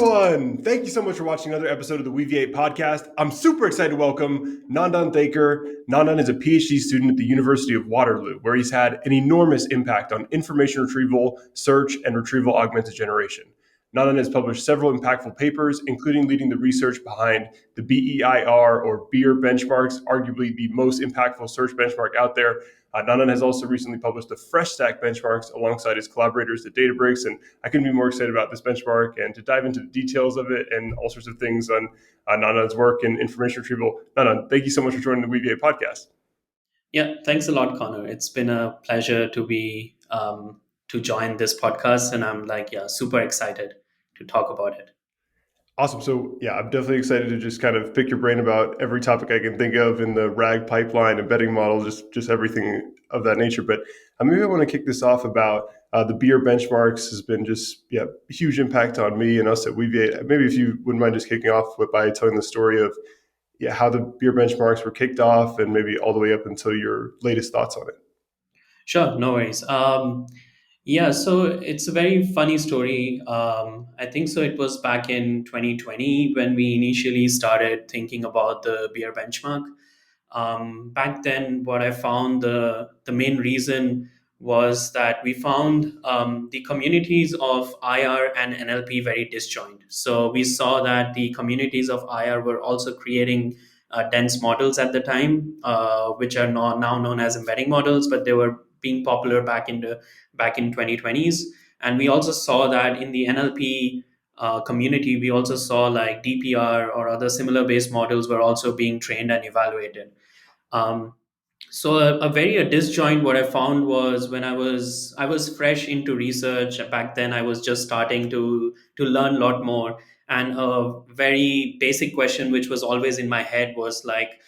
everyone. Thank you so much for watching another episode of the Weaviate podcast. I'm super excited to welcome Nandan Thakur. Nandan is a Ph.D. student at the University of Waterloo, where he's had an enormous impact on information retrieval, search, and retrieval-augmented generation. Nandan has published several impactful papers, including leading the research behind the BEIR or BEIR benchmarks, arguably the most impactful search benchmark out there. Nandan has also recently published the FreshStack benchmarks alongside his collaborators at Databricks, and I couldn't be more excited about this benchmark and to dive into the details of it and all sorts of things on Nandan's work in information retrieval. Nandan, thank you so much for joining the Weaviate podcast. Yeah, thanks a lot, Connor. It's been a pleasure to join this podcast, and I'm super excited to talk about it. Awesome. So yeah, I'm definitely excited to just kind of pick your brain about every topic I can think of in the RAG pipeline, embedding model, just everything of that nature. But maybe I want to kick this off about the BEIR benchmarks has been just huge impact on me and us at Weaviate. Maybe if you wouldn't mind just kicking off by telling the story of how the BEIR benchmarks were kicked off and maybe all the way up until your latest thoughts on it. Sure, no worries. So it's a very funny story. I think so. It was back in 2020 when we initially started thinking about the BEIR benchmark. Back then, what I found the main reason was that we found the communities of IR and NLP very disjoint. So we saw that the communities of IR were also creating dense models at the time, which are now known as embedding models, but they were being popular back in 2020s. And we also saw that in the NLP community, we also saw like DPR or other similar based models were also being trained and evaluated. So a very disjoint. What I found was when I was fresh into research back then, I was just starting to learn a lot more. And a very basic question which was always in my head was like,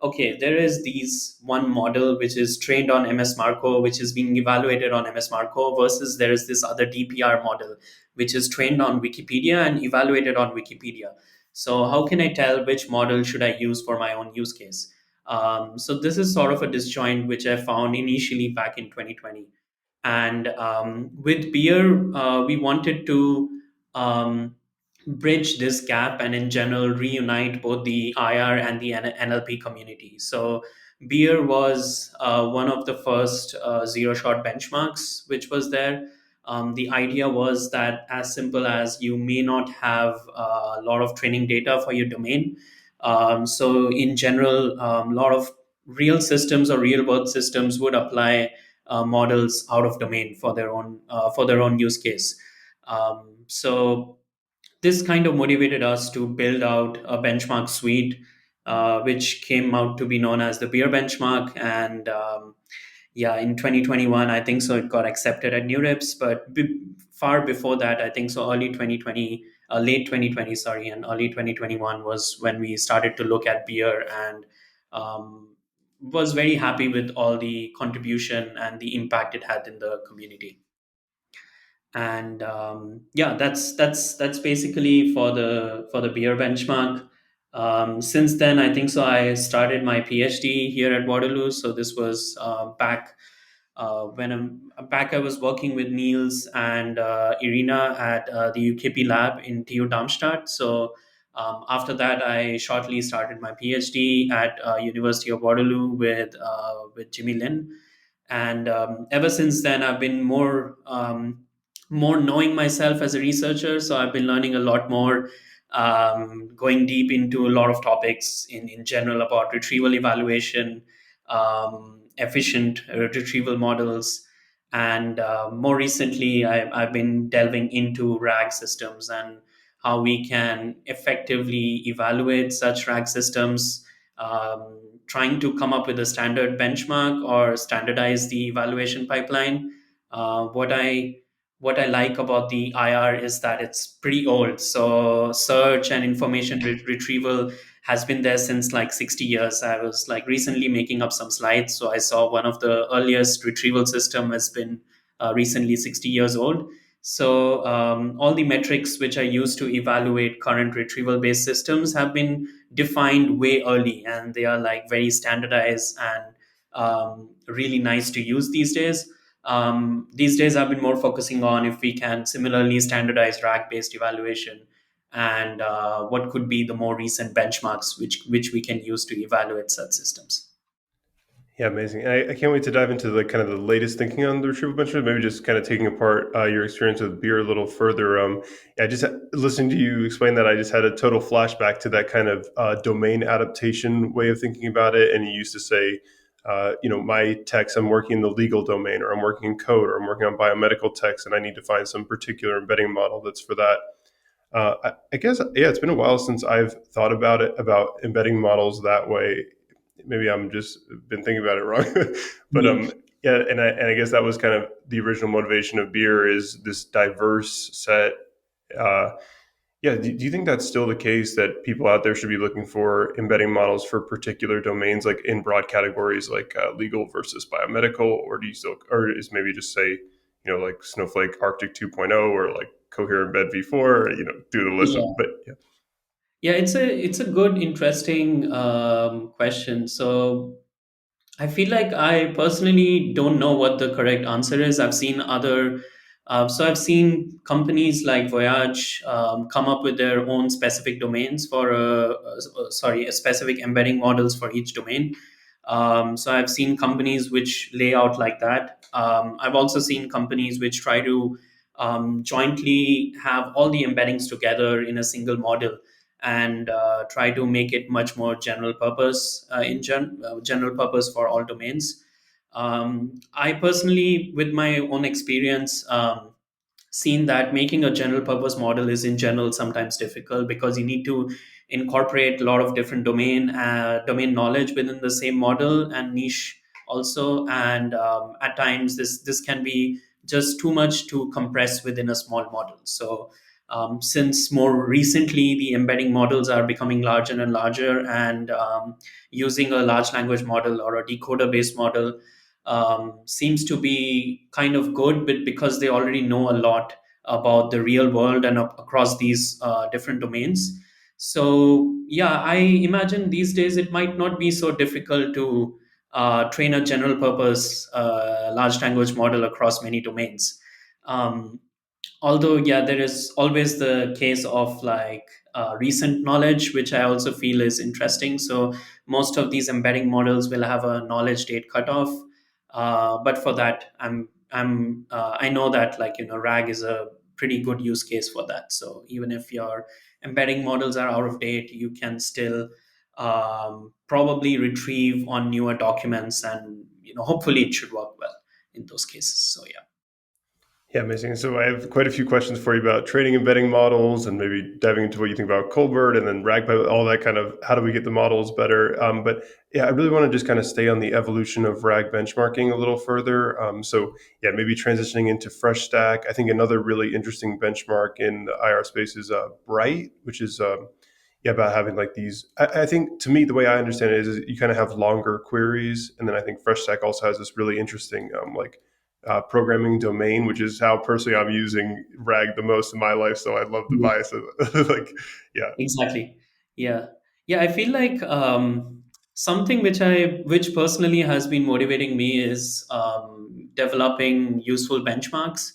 okay, there is these one model which is trained on MS Marco, which is being evaluated on MS Marco, versus there is this other DPR model which is trained on Wikipedia and evaluated on Wikipedia. So how can I tell which model should I use for my own use case? So this is sort of a disjoint which I found initially back in 2020. And with BEIR, we wanted to bridge this gap and in general reunite both the IR and the NLP community. So BEIR was one of the first zero-shot benchmarks which was there. The idea was that as simple as you may not have a lot of training data for your domain. So in general, a lot of real systems or real world systems would apply models out of domain for their own use case. So this kind of motivated us to build out a benchmark suite, which came out to be known as the BEIR benchmark. And in 2021, I think so, it got accepted at NeurIPS, but far before that, I think so, early 2020, late 2020, sorry, and early 2021 was when we started to look at BEIR and was very happy with all the contribution and the impact it had in the community. And that's basically for the BEIR benchmark. Since then, I think so, I started my PhD here at Waterloo. So this was back I was working with Niels and Irina at the UKP lab in TU Darmstadt. So after that, I shortly started my PhD at University of Waterloo with Jimmy Lin. And ever since then, I've been more knowing myself as a researcher. So I've been learning a lot more, going deep into a lot of topics in general about retrieval evaluation, efficient retrieval models. And more recently, I've been delving into RAG systems and how we can effectively evaluate such RAG systems, trying to come up with a standard benchmark or standardize the evaluation pipeline. What I like about the IR is that it's pretty old. So search and information retrieval has been there since like 60 years. I was like recently making up some slides. So I saw one of the earliest retrieval system has been recently 60 years old. So all the metrics which are used to evaluate current retrieval based systems have been defined way early, and they are like very standardized and really nice to use these days. These days, I've been more focusing on if we can similarly standardize RAG based evaluation. and what could be the more recent benchmarks which we can use to evaluate such systems. Yeah, amazing. I can't wait to dive into the kind of the latest thinking on the retrieval benchmark. Maybe just kind of taking apart your experience with beer a little further. Yeah, just listening to you explain that, I just had a total flashback to that kind of domain adaptation way of thinking about it. And you used to say, my text, I'm working in the legal domain, or I'm working in code, or I'm working on biomedical text, and I need to find some particular embedding model that's for that. I guess, yeah, it's been a while since I've thought about it, about embedding models that way. Maybe I'm just been thinking about it wrong, but Yeah. yeah, and I guess that was kind of the original motivation of beer, is this diverse set. Uh, yeah, do you think that's still the case, that people out there should be looking for embedding models for particular domains, like in broad categories like legal versus biomedical, or do you still, or is maybe just say, like Snowflake Arctic 2.0, or like Cohere Embed V4, or, do the list of, Yeah. but yeah. Yeah, it's a good, interesting question. So I feel like I personally don't know what the correct answer is. I've seen companies like Voyage come up with their own specific domains for, a specific embedding models for each domain. So I've seen companies which lay out like that. I've also seen companies which try to jointly have all the embeddings together in a single model and try to make it much more general purpose general purpose for all domains. I personally, with my own experience, seen that making a general purpose model is in general sometimes difficult because you need to incorporate a lot of different domain knowledge within the same model and niche also, and at times this can be just too much to compress within a small model. So since more recently the embedding models are becoming larger and larger, and using a large language model or a decoder based model seems to be kind of good, but because they already know a lot about the real world and across these different domains. So yeah, I imagine these days it might not be so difficult to train a general purpose large language model across many domains. Um, Although yeah, there is always the case of like recent knowledge, which I also feel is interesting. So most of these embedding models will have a knowledge date cutoff, but for that I know that, like, RAG is a pretty good use case for that. So even if your embedding models are out of date, you can still probably retrieve on newer documents, and hopefully it should work well in those cases. So yeah. Yeah, amazing. So I have quite a few questions for you about training embedding models, and maybe diving into what you think about Colbert and then RagPie, all that kind of, how do we get the models better? But yeah, I really want to just kind of stay on the evolution of RAG benchmarking a little further. So yeah, maybe transitioning into FreshStack. I think another really interesting benchmark in the IR space is Bright, which is yeah, about having like these. I think, to me, the way I understand it is you kind of have longer queries, and then I think FreshStack also has this really interesting programming domain, which is how personally I'm using RAG the most in my life. So I love the bias of like, yeah, Exactly. Yeah. Yeah. I feel like something which personally has been motivating me is developing useful benchmarks.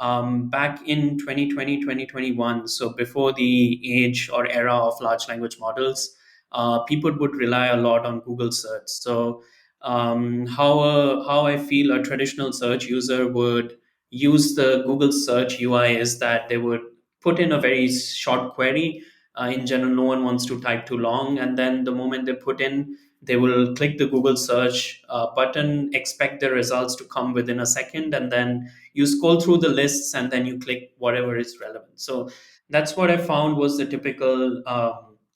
Back in 2020, 2021, so before the age or era of large language models, people would rely a lot on Google search. So how I feel a traditional search user would use the Google search UI is that they would put in a very short query. In general, no one wants to type too long, and then the moment they put in, they will click the Google search button, expect the results to come within a second, and then you scroll through the lists and then you click whatever is relevant. So that's what I found was the typical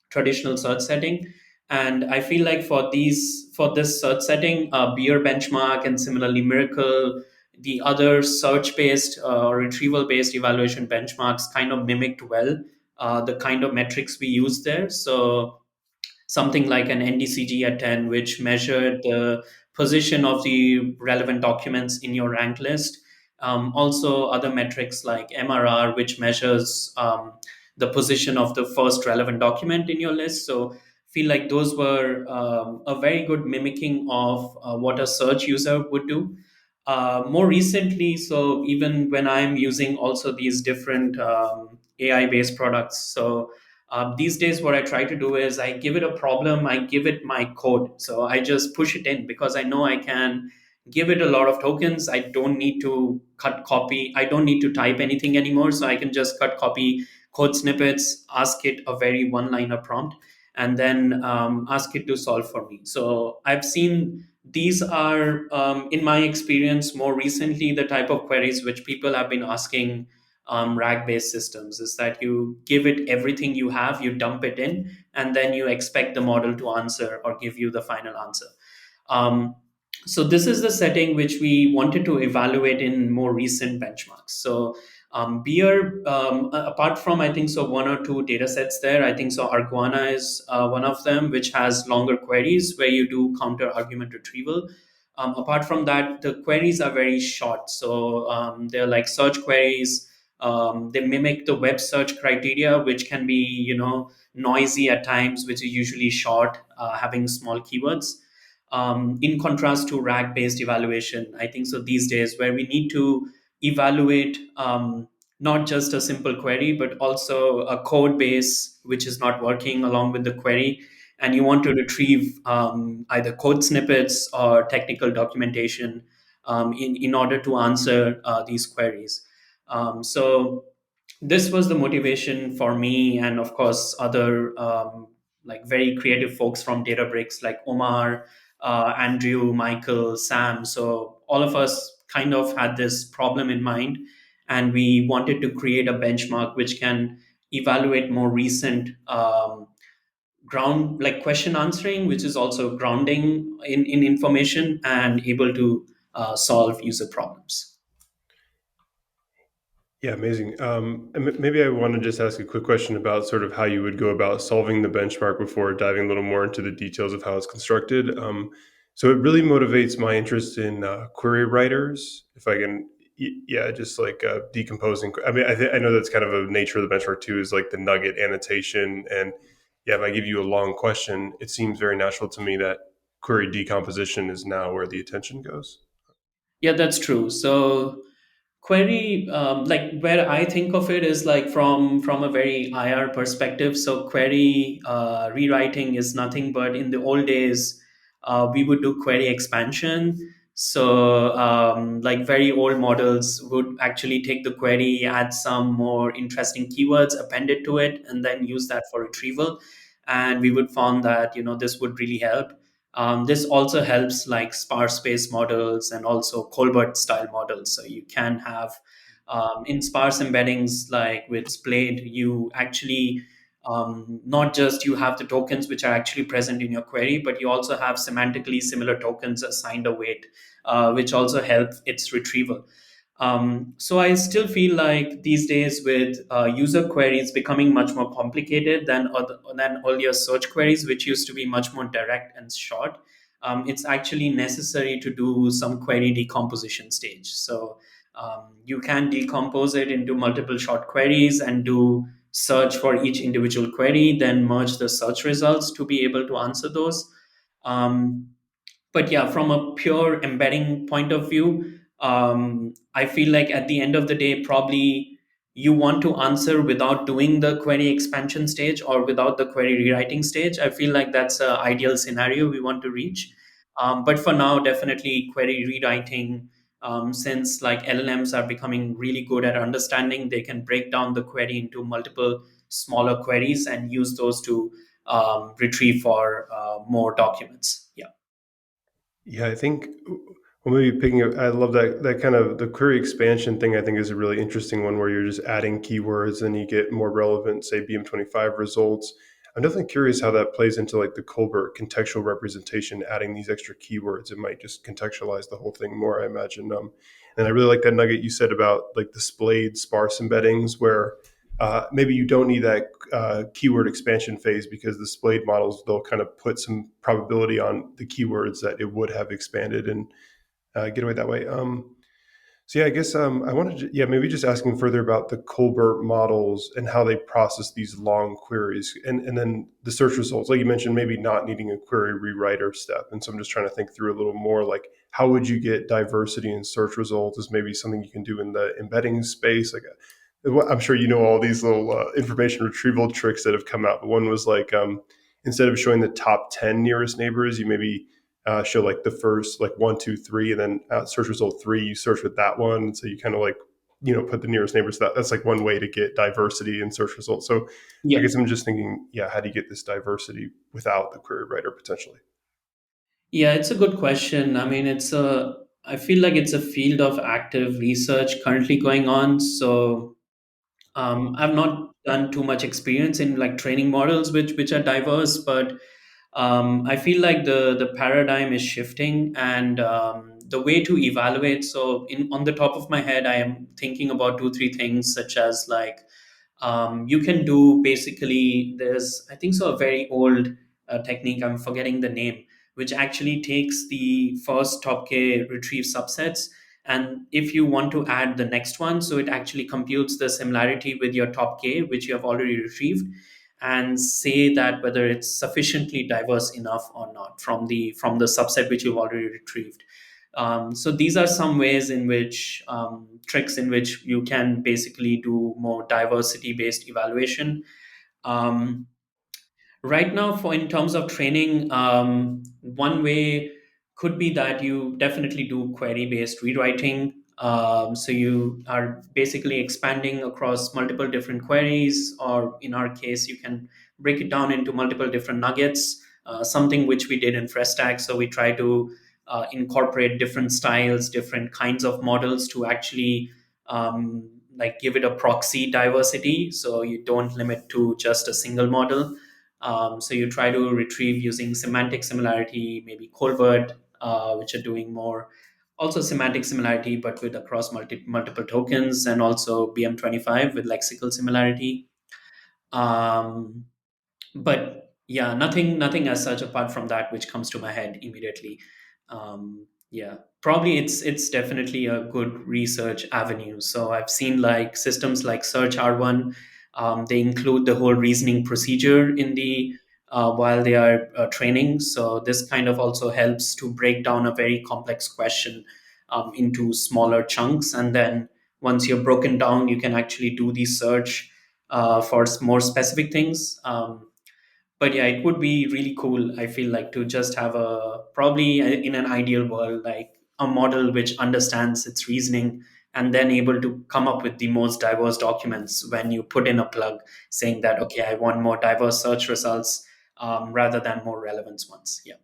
traditional search setting. And I feel like for this search setting, BEIR benchmark and similarly Miracle, the other search based or retrieval based evaluation benchmarks kind of mimicked well the kind of metrics we use there. So something like an NDCG at 10, which measured the position of the relevant documents in your rank list. Also, other metrics like MRR, which measures the position of the first relevant document in your list. So, feel like those were a very good mimicking of what a search user would do. More recently, so even when I'm using also these different AI based products. So these days, what I try to do is I give it a problem, I give it my code. So I just push it in because I know I can give it a lot of tokens. I don't need to cut copy, I don't need to type anything anymore. So I can just cut copy code snippets, ask it a very one liner prompt, and then ask it to solve for me. So I've seen these are, in my experience, more recently, the type of queries which people have been asking RAG based systems is that you give it everything you have, you dump it in, and then you expect the model to answer or give you the final answer. Um, so this is the setting which we wanted to evaluate in more recent benchmarks. So BEIR, apart from I think so one or two data sets there, I think so Arguana is one of them, which has longer queries where you do counter argument retrieval. Apart from that, the queries are very short. So they're like search queries. They mimic the web search criteria, which can be, noisy at times, which is usually short, having small keywords. In contrast to RAG based evaluation, I think so these days, where we need to evaluate not just a simple query, but also a code base which is not working along with the query. And you want to retrieve either code snippets or technical documentation in order to answer these queries. So this was the motivation for me, and of course other like very creative folks from Databricks like Omar, Andrew, Michael, Sam. So all of us kind of had this problem in mind, and we wanted to create a benchmark which can evaluate more recent ground like question answering, which is also grounding in information and able to solve user problems. Yeah, amazing. Maybe I want to just ask a quick question about sort of how you would go about solving the benchmark before diving a little more into the details of how it's constructed. So it really motivates my interest in query writers. If I can, yeah, just like decomposing. I mean, I know that's kind of a nature of the benchmark too, is like the nugget annotation. And yeah, if I give you a long question, it seems very natural to me that query decomposition is now where the attention goes. Yeah, that's true. So query, like where I think of it is like from a very IR perspective. So query rewriting is nothing but in the old days we would do query expansion. So like very old models would actually take the query, add some more interesting keywords, append it to it, and then use that for retrieval. And we would found that this would really help. This also helps like sparse space models and also Colbert style models. So you can have in sparse embeddings like with Splade, you actually not just you have the tokens which are actually present in your query, but you also have semantically similar tokens assigned a weight, which also help its retrieval. So I still feel like these days with user queries becoming much more complicated than earlier search queries, which used to be much more direct and short. It's actually necessary to do some query decomposition stage. So you can decompose it into multiple short queries and do search for each individual query, then merge the search results to be able to answer those. Um, but yeah, from a pure embedding point of view, I feel like at the end of the day, probably you want to answer without doing the query expansion stage or without the query rewriting stage. I feel like that's an ideal scenario we want to reach. But for now, definitely query rewriting, since like LLMs are becoming really good at understanding, they can break down the query into multiple smaller queries and use those to retrieve for more documents. Yeah. Yeah, I think well maybe picking up I love that kind of the query expansion thing I think is a really interesting one where you're just adding keywords and you get more relevant, say BM25 results. I'm definitely curious how that plays into like the Colbert contextual representation, adding these extra keywords. It might just contextualize the whole thing more, I imagine. And I really like that nugget you said about like the splayed sparse embeddings where maybe you don't need that keyword expansion phase because the splayed models they'll kind of put some probability on the keywords that it would have expanded and get away that way. So yeah, I guess I wanted to, yeah, maybe just asking further about the Colbert models and how they process these long queries and then the search results. Like you mentioned, maybe not needing a query rewriter step. And so I'm just trying to think through a little more like how would you get diversity in search results is maybe something you can do in the embedding space. Like I'm sure you know all these little information retrieval tricks that have come out. But one was like instead of showing the top 10 nearest neighbors, you maybe show like the first like one, two, three, and then search result three. You search with that one, so you kind of like put the nearest neighbors. That's like one way to get diversity in search results. So I Yeah. guess I'm just thinking, yeah, how do you get this diversity without the query writer potentially? Yeah, it's a good question. I mean, I feel like it's a field of active research currently going on. So I've not done too much experience in like training models which are diverse, but I feel like the paradigm is shifting, and the way to evaluate. So, in on the top of my head, I am thinking about two three things, such as like you can do basically, there's I think so a very old technique, I'm forgetting the name, which actually takes the first top k retrieve subsets, and if you want to add the next one, so it actually computes the similarity with your top k which you have already retrieved, and say that whether it's sufficiently diverse enough or not from the subset which you've already retrieved. So these are some ways in which tricks in which you can basically do more diversity based evaluation. Um, Right now, for in terms of training, one way could be that you definitely do query based rewriting. So you are basically expanding across multiple different queries, or in our case, you can break it down into multiple different nuggets. Something which we did in FreshStack. So we try to incorporate different styles, different kinds of models to actually like give it a proxy diversity. So you don't limit to just a single model. So you try to retrieve using semantic similarity, maybe Colbert, which are doing more. Also semantic similarity, but with across multiple tokens, and also BM25 with lexical similarity. Um, but yeah, nothing as such apart from that which comes to my head immediately. Yeah, probably it's definitely a good research avenue. So I've seen like systems like search r1, they include the whole reasoning procedure in the while they are training. So this kind of also helps to break down a very complex question into smaller chunks, and then once you're broken down, you can actually do the search for more specific things. But yeah, it would be really cool, I feel like, to just have a probably in an ideal world, like a model which understands its reasoning and then able to come up with the most diverse documents when you put in a plug saying that, okay, I want more diverse search results rather than more relevance ones. Yeah.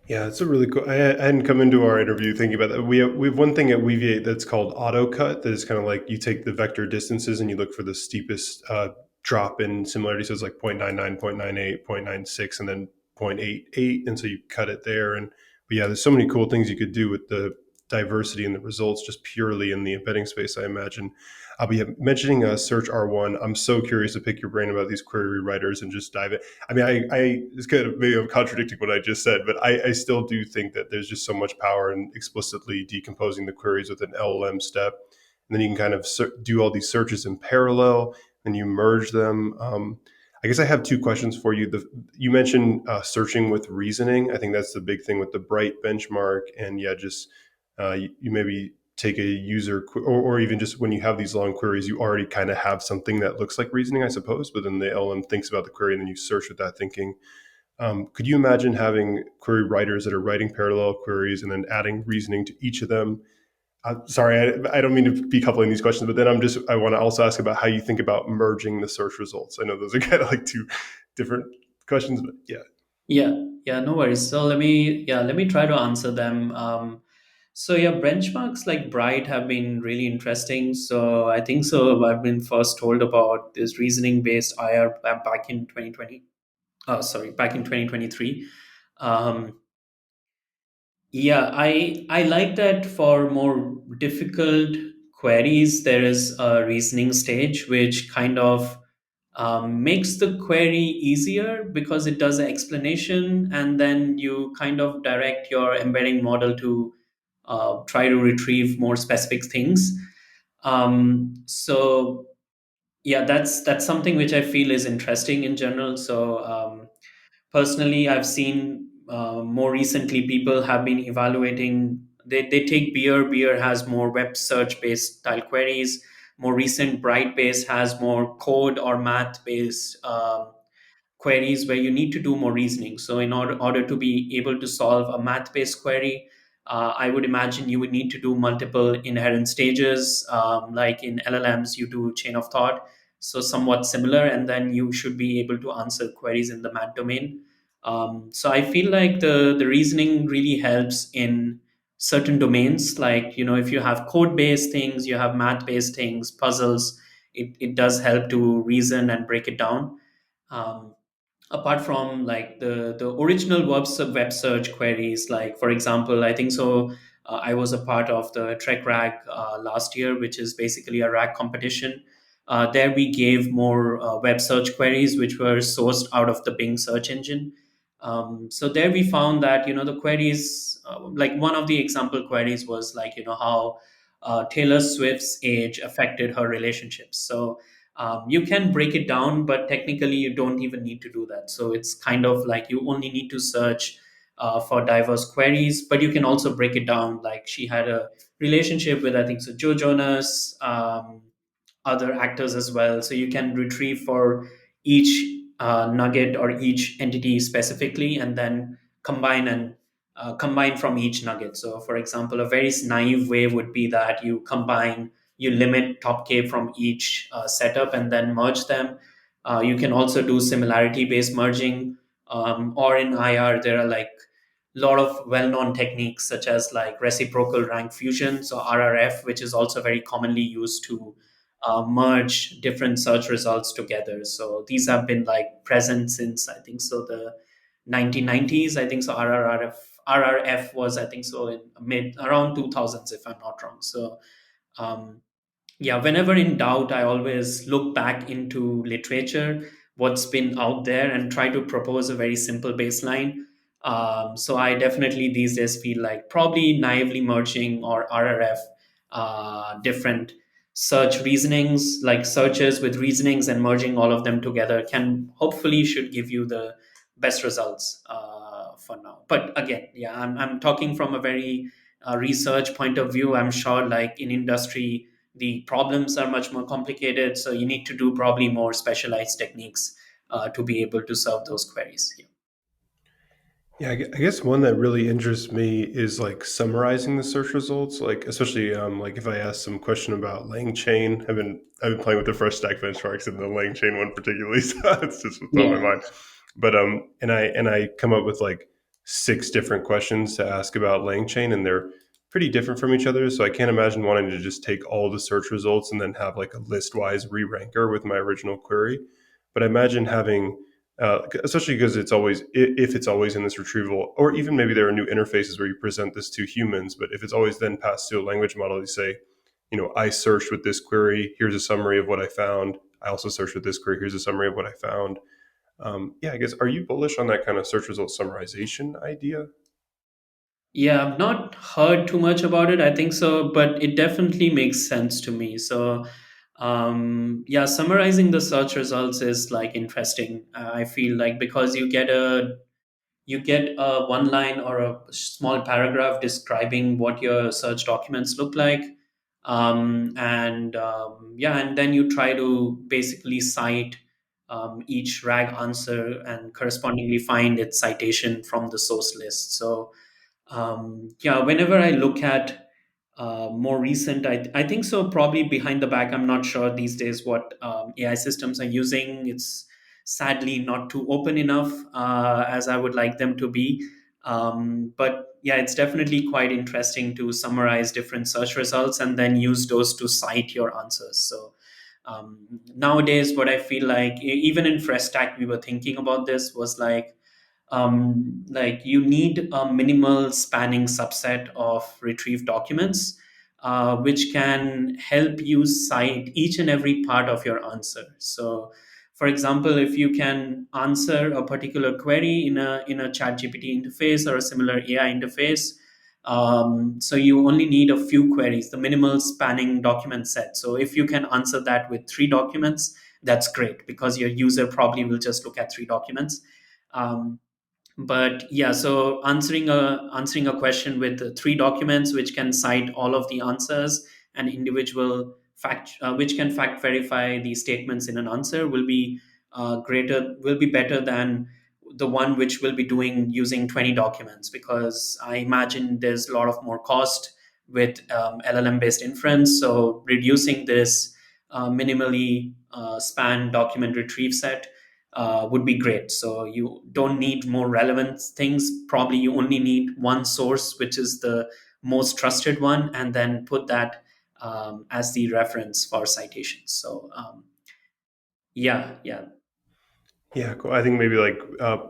Yeah, it's a really cool. I hadn't come into our interview thinking about that. We have one thing at Weaviate that's called auto cut. That is kind of like you take the vector distances and you look for the steepest drop in similarity. So it's like 0.99, 0.98, 0.96, and then 0.88. And so you cut it there. And but yeah, there's so many cool things you could do with the diversity in the results just purely in the embedding space, I imagine. I'll be mentioning Search R1. I'm so curious to pick your brain about these query rewriters and just dive in. I mean, it's kind of maybe I'm contradicting what I just said, but I still do think that there's just so much power in explicitly decomposing the queries with an LLM step. And then you can kind of do all these searches in parallel and you merge them. I guess I have two questions for you. You mentioned searching with reasoning. I think that's the big thing with the Bright benchmark. And yeah, just you maybe take a user or even just when you have these long queries, you already kind of have something that looks like reasoning, I suppose, but then the LM thinks about the query and then you search with that thinking. Could you imagine having query writers that are writing parallel queries and then adding reasoning to each of them? Sorry, I don't mean to be coupling these questions, but then I want to also ask about how you think about merging the search results. I know those are kind of like two different questions, but yeah. Yeah, yeah, no worries. So let me try to answer them. So yeah, benchmarks like Bright have been really interesting. So I think so. I've been first told about this reasoning based IR back in 2020. Sorry, back in 2023. Um, yeah, I like that for more difficult queries. There is a reasoning stage which kind of makes the query easier because it does an explanation, and then you kind of direct your embedding model to try to retrieve more specific things. So yeah, that's something which I feel is interesting in general. So personally, I've seen more recently people have been evaluating. They take BEIR. BEIR has more web search based style queries. more recent Brightbase has more code or math based queries where you need to do more reasoning. So, in order to be able to solve a math based query, I would imagine you would need to do multiple inherent stages. Like in LLMs, you do chain of thought. So, somewhat similar. And then you should be able to answer queries in the math domain. So, I feel like the reasoning really helps in certain domains. Like, if you have code based things, you have math based things, puzzles, it does help to reason and break it down. Um, Apart from like the original web search queries, like for example, I think so I was a part of the TREC RAG last year, which is basically a RAG competition. There we gave more web search queries which were sourced out of the Bing search engine. So there we found that the queries, like one of the example queries was like how Taylor Swift's age affected her relationships. So you can break it down, but technically you don't even need to do that. So it's kind of like you only need to search for diverse queries, but you can also break it down. Like she had a relationship with, I think so, Joe Jonas, other actors as well. So you can retrieve for each nugget or each entity specifically, and then combine from each nugget. So, for example, a very naive way would be that you limit top K from each setup and then merge them. You can also do similarity based merging, or in IR, there are like a lot of well known techniques such as like reciprocal rank fusion, so RRF, which is also very commonly used to merge different search results together. So these have been like present since I think so the 1990s. I think so RRF was I think so in mid around 2000s if I'm not wrong. So um, yeah, whenever in doubt, I always look back into literature, what's been out there, and try to propose a very simple baseline. So I definitely these days feel like probably naively merging or RRF, different search reasonings, like searches with reasonings, and merging all of them together can hopefully should give you the best results for now. But again, yeah, I'm talking from a very research point of view. I'm sure like in industry the problems are much more complicated, so you need to do probably more specialized techniques to be able to serve those queries. Yeah. Yeah, I guess one that really interests me is like summarizing the search results. Like especially like if I ask some question about lang chain, I've been playing with the FreshStack benchmarks and the lang chain one particularly, so it's just what's on my Yeah. mind. But and I come up with like six different questions to ask about lang chain, and they're pretty different from each other. So I can't imagine wanting to just take all the search results and then have like a list wise re-ranker with my original query. But I imagine having especially because it's always if it's always in this retrieval, or even maybe there are new interfaces where you present this to humans, but if it's always then passed to a language model, you say, I searched with this query, here's a summary of what I found. I also searched with this query, here's a summary of what I found. Yeah, I guess, are you bullish on that kind of search result summarization idea? Yeah, I've not heard too much about it. I think so, but it definitely makes sense to me. So, yeah, summarizing the search results is like interesting. I feel like because you get a one line or a small paragraph describing what your search documents look like, and yeah, and then you try to basically cite each rag answer and correspondingly find its citation from the source list. So yeah, whenever I look at more recent, I think so probably behind the back, I'm not sure these days what AI systems are using. It's sadly not too open enough as I would like them to be. But yeah, it's definitely quite interesting to summarize different search results and then use those to cite your answers. So nowadays, what I feel like, even in FreshStack, we were thinking about this was like you need a minimal spanning subset of retrieved documents, which can help you cite each and every part of your answer. So, for example, if you can answer a particular query in a ChatGPT interface or a similar AI interface, so you only need a few queries, the minimal spanning document set. So if you can answer that with three documents, that's great because your user probably will just look at three documents. Um, but yeah, so answering a question with three documents which can cite all of the answers and individual which can fact verify the statements in an answer will be better than the one which will be doing using 20 documents, because I imagine there's a lot of more cost with LLM based inference. So reducing this minimally span document retrieve set would be great. So you don't need more relevant things. Probably you only need one source, which is the most trusted one, and then put that as the reference for citations. So yeah, yeah, Yeah, cool. I think maybe like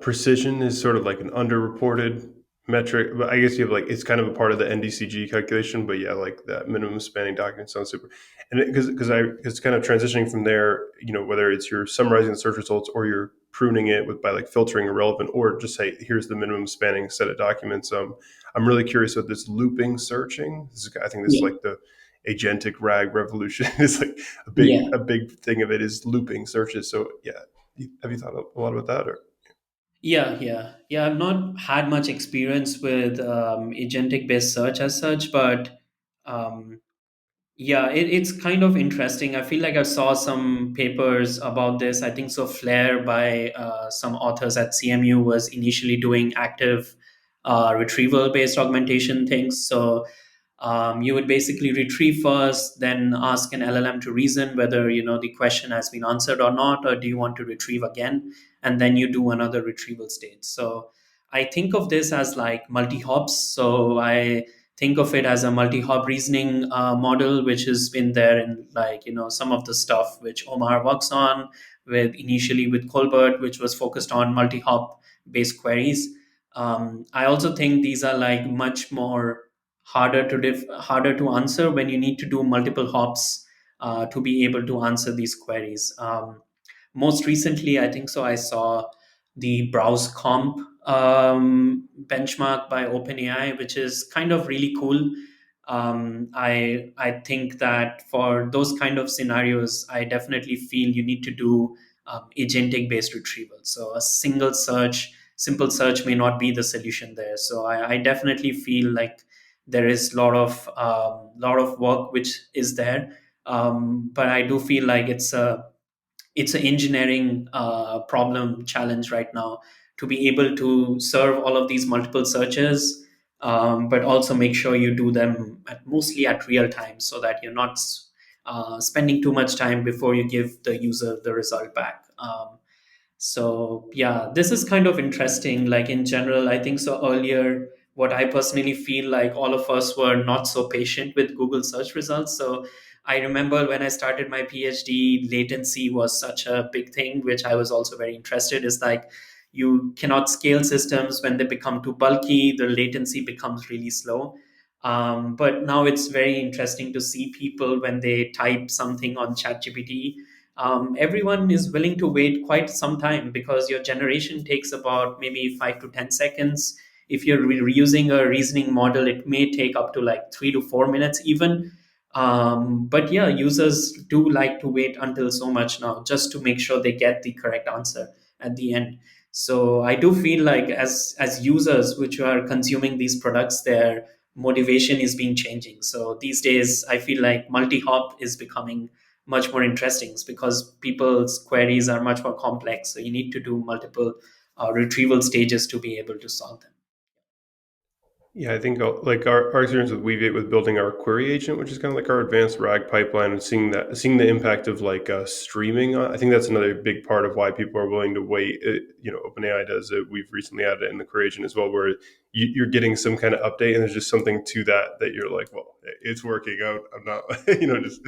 precision is sort of like an underreported metric, but I guess you have like it's kind of a part of the NDCG calculation. But yeah, like that minimum spanning document sounds super. And because kind of transitioning from there, whether it's you're summarizing the search results or you're pruning it with by like filtering irrelevant, or just say here's the minimum spanning set of documents. I'm really curious about this looping searching. I think this is yeah, like the agentic RAG revolution. It's like a big yeah. a big thing of it is looping searches. So yeah, have you thought a lot about that? Or Yeah. I've not had much experience with agentic based search as such, but um, yeah, it's kind of interesting. I feel like I saw some papers about this. I think so. Flair by some authors at CMU was initially doing active retrieval based augmentation things. So you would basically retrieve first, then ask an LLM to reason whether the question has been answered or not, or do you want to retrieve again, and then you do another retrieval stage. So I think of this as like multi hops. So I think of it as a multi hop reasoning model, which has been there in like some of the stuff which Omar works on, with initially with Colbert, which was focused on multi hop based queries. I also think these are like much more harder to answer when you need to do multiple hops to be able to answer these queries. Most recently, I think so, I saw the browse comp benchmark by OpenAI, which is kind of really cool. I think that for those kind of scenarios, I definitely feel you need to do agentic based retrieval. So a simple search may not be the solution there. So I definitely feel like there is lot of work which is there, but I do feel like it's an engineering problem challenge right now to be able to serve all of these multiple searches, but also make sure you do them mostly at real time, so that you're not spending too much time before you give the user the result back. So yeah, this is kind of interesting. Like in general, I think so earlier, what I personally feel like all of us were not so patient with Google search results. So I remember when I started my PhD, latency was such a big thing, which I was also very interested. Is like you cannot scale systems when they become too bulky, the latency becomes really slow. But now it's very interesting to see people when they type something on ChatGPT, everyone is willing to wait quite some time, because your generation takes about maybe 5 to 10 seconds. If you're reusing a reasoning model, it may take up to like 3 to 4 minutes even. But yeah, users do like to wait until so much now just to make sure they get the correct answer at the end. So I do feel like as users which are consuming these products, their motivation is being changing. So these days, I feel like multi-hop is becoming much more interesting, because people's queries are much more complex. So you need to do multiple retrieval stages to be able to solve them. yeah, I think like our experience with Weaviate with building our query agent, which is kind of like our advanced RAG pipeline, and seeing the impact of like streaming. I think that's another big part of why people are willing to wait. OpenAI does it. We've recently added it in the query agent as well, where you're getting some kind of update, and there's just something to that you're like, well, it's working out. I'm not, just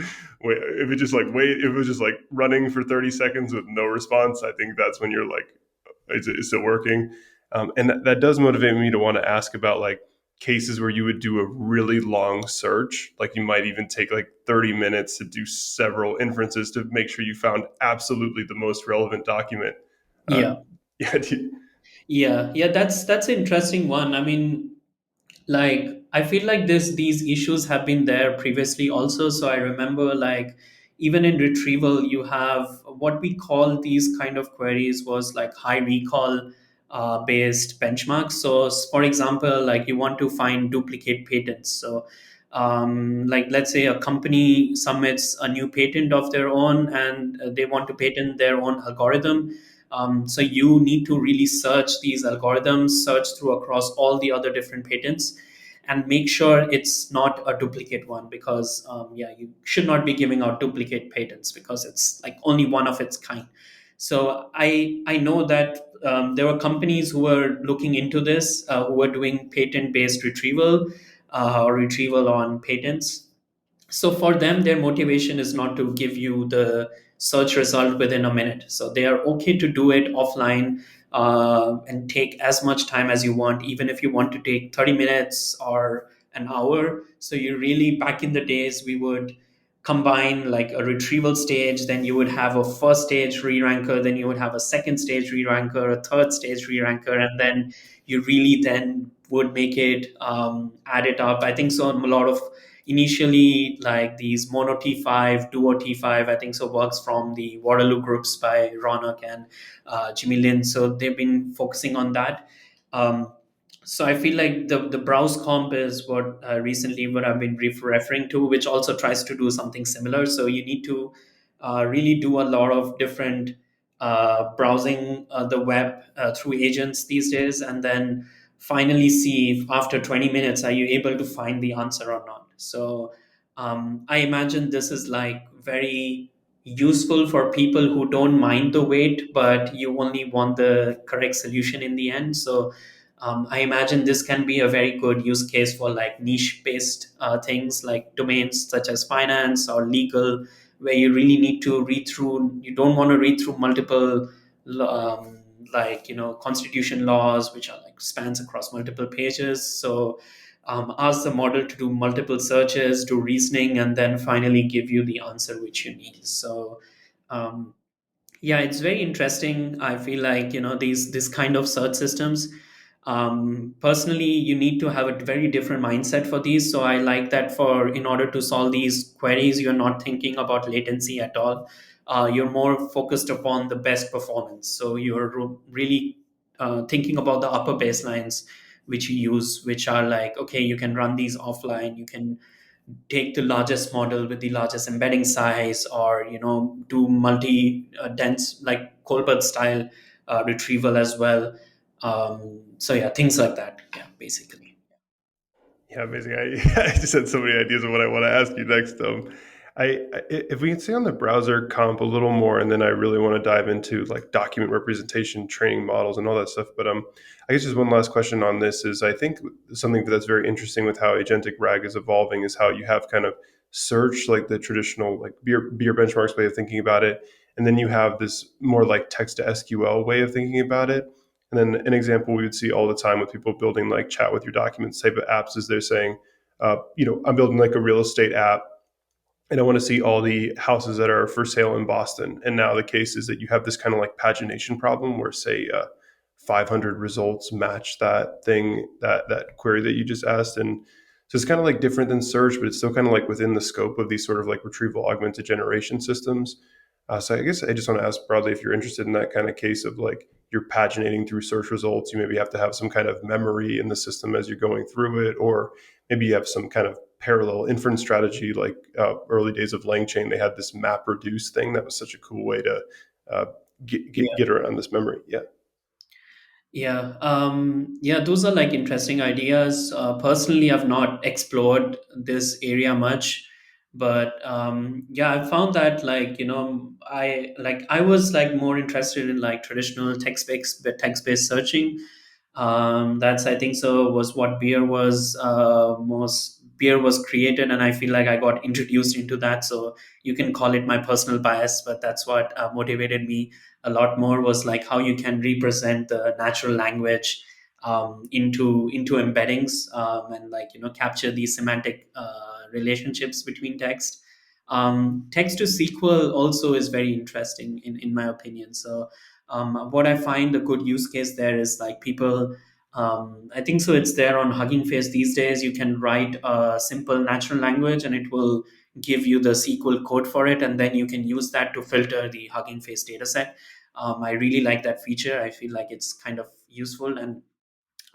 wait. If it just like wait, if it was just like running for 30 seconds with no response, I think that's when you're like, is it working? And that does motivate me to want to ask about like cases where you would do a really long search, like you might even take like 30 minutes to do several inferences to make sure you found absolutely the most relevant document. uh, Yeah, yeah. yeah. That's an interesting one. I mean, like I feel like these issues have been there previously also. So I remember like even in retrieval, you have what we call these kind of queries was like high recall based benchmarks. So for example, like you want to find duplicate patents. So Like, let's say a company submits a new patent of their own, and they want to patent their own algorithm. So you need to really search these algorithms, search through across all the other different patents, and make sure it's not a duplicate one, because yeah, you should not be giving out duplicate patents because it's like only one of its kind. So I know that there were companies who were looking into this, who were doing patent based retrieval, or retrieval on patents. So for them, their motivation is not to give you the search result within a minute. So they are okay to do it offline, and take as much time as you want, even if you want to take 30 minutes or an hour. So you really, back in the days, we would combine like a retrieval stage, then you would have a first stage re-ranker, then you would have a second stage re-ranker, a third stage re-ranker, and then you really then would make it, add it up. I think so a lot of initially, like these mono T5, duo T5, I think so, works from the Waterloo groups by Ronak and Jimmy Lin. So they've been focusing on that. Um, so I feel like the browse comp is what recently what I've been referring to, which also tries to do something similar. So you need to really do a lot of different browsing the web through agents these days, and then finally see if after 20 minutes are you able to find the answer or not. So I imagine this is like very useful for people who don't mind the wait, but you only want the correct solution in the end. So I imagine this can be a very good use case for like niche based things like domains such as finance or legal, where you really need to read through, you don't want to read through multiple like, constitution laws which are like spans across multiple pages. So ask the model to do multiple searches, do reasoning, and then finally give you the answer which you need. So um, yeah, it's very interesting. I feel like, these this kind of search systems, personally, you need to have a very different mindset for these. So I like that, for in order to solve these queries, you're not thinking about latency at all. You're more focused upon the best performance. So you're really thinking about the upper baselines which you use, which are like, okay, you can run these offline, you can take the largest model with the largest embedding size, or do multi dense, like Colbert style retrieval as well. So yeah, things like that, yeah, basically. Yeah, amazing. I just had so many ideas of what I want to ask you next. If we can stay on the browser comp a little more, and then I really want to dive into like document representation, training models, and all that stuff. But I guess just one last question on this is, I think something that's very interesting with how agentic RAG is evolving is how you have kind of search, like the traditional like beer benchmarks way of thinking about it, and then you have this more like text to SQL way of thinking about it. And then an example we would see all the time with people building like chat with your documents type of apps is they're saying, I'm building like a real estate app and I want to see all the houses that are for sale in Boston. And now the case is that you have this kind of like pagination problem where, say, 500 results match that thing, that query that you just asked. And so it's kind of like different than search, but it's still kind of like within the scope of these sort of like retrieval augmented generation systems. So I guess I just want to ask broadly if you're interested in that kind of case of like you're paginating through search results. You maybe have to have some kind of memory in the system as you're going through it, or maybe you have some kind of parallel inference strategy. Like early days of LangChain, they had this map reduce thing that was such a cool way to uh, get around this memory. Yeah. Yeah, yeah, those are like interesting ideas. Personally, I've not explored this area much, but yeah, I found that, like, I was like more interested in like traditional text based searching. That's, I think so, was what beer was most beer was created, and I feel like I got introduced into that. So you can call it my personal bias, but that's what motivated me a lot more, was like how you can represent the natural language into embeddings, and like, capture these semantic relationships between text. Text to SQL also is very interesting in my opinion. So what I find a good use case there is like people, I think so, it's there on Hugging Face these days. You can write a simple natural language and it will give you the SQL code for it, and then you can use that to filter the Hugging Face dataset. I really like that feature. I feel like it's kind of useful, and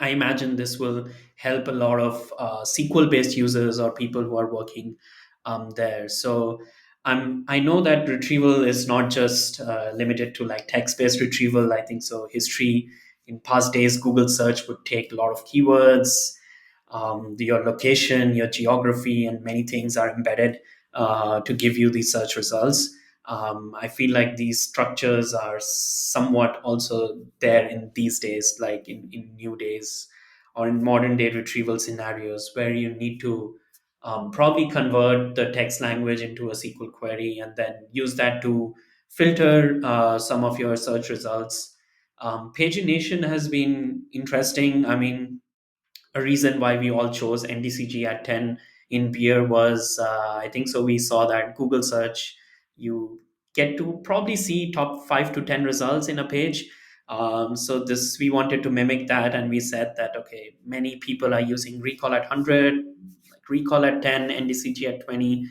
I imagine this will help a lot of SQL based users or people who are working there. So I know that retrieval is not just limited to like text based retrieval. I think so. History in past days, Google search would take a lot of keywords, your location, your geography, and many things are embedded to give you these search results. I feel like these structures are somewhat also there in these days, like in new days or in modern day retrieval scenarios where you need to probably convert the text language into a SQL query and then use that to filter some of your search results. Pagination has been interesting. I mean, a reason why we all chose NDCG at 10 in beer was I think so we saw that Google search, you get to probably see top 5 to 10 results in a page. So this we wanted to mimic that, and we said that okay, many people are using recall at 100, like recall at 10, NDCG at 20.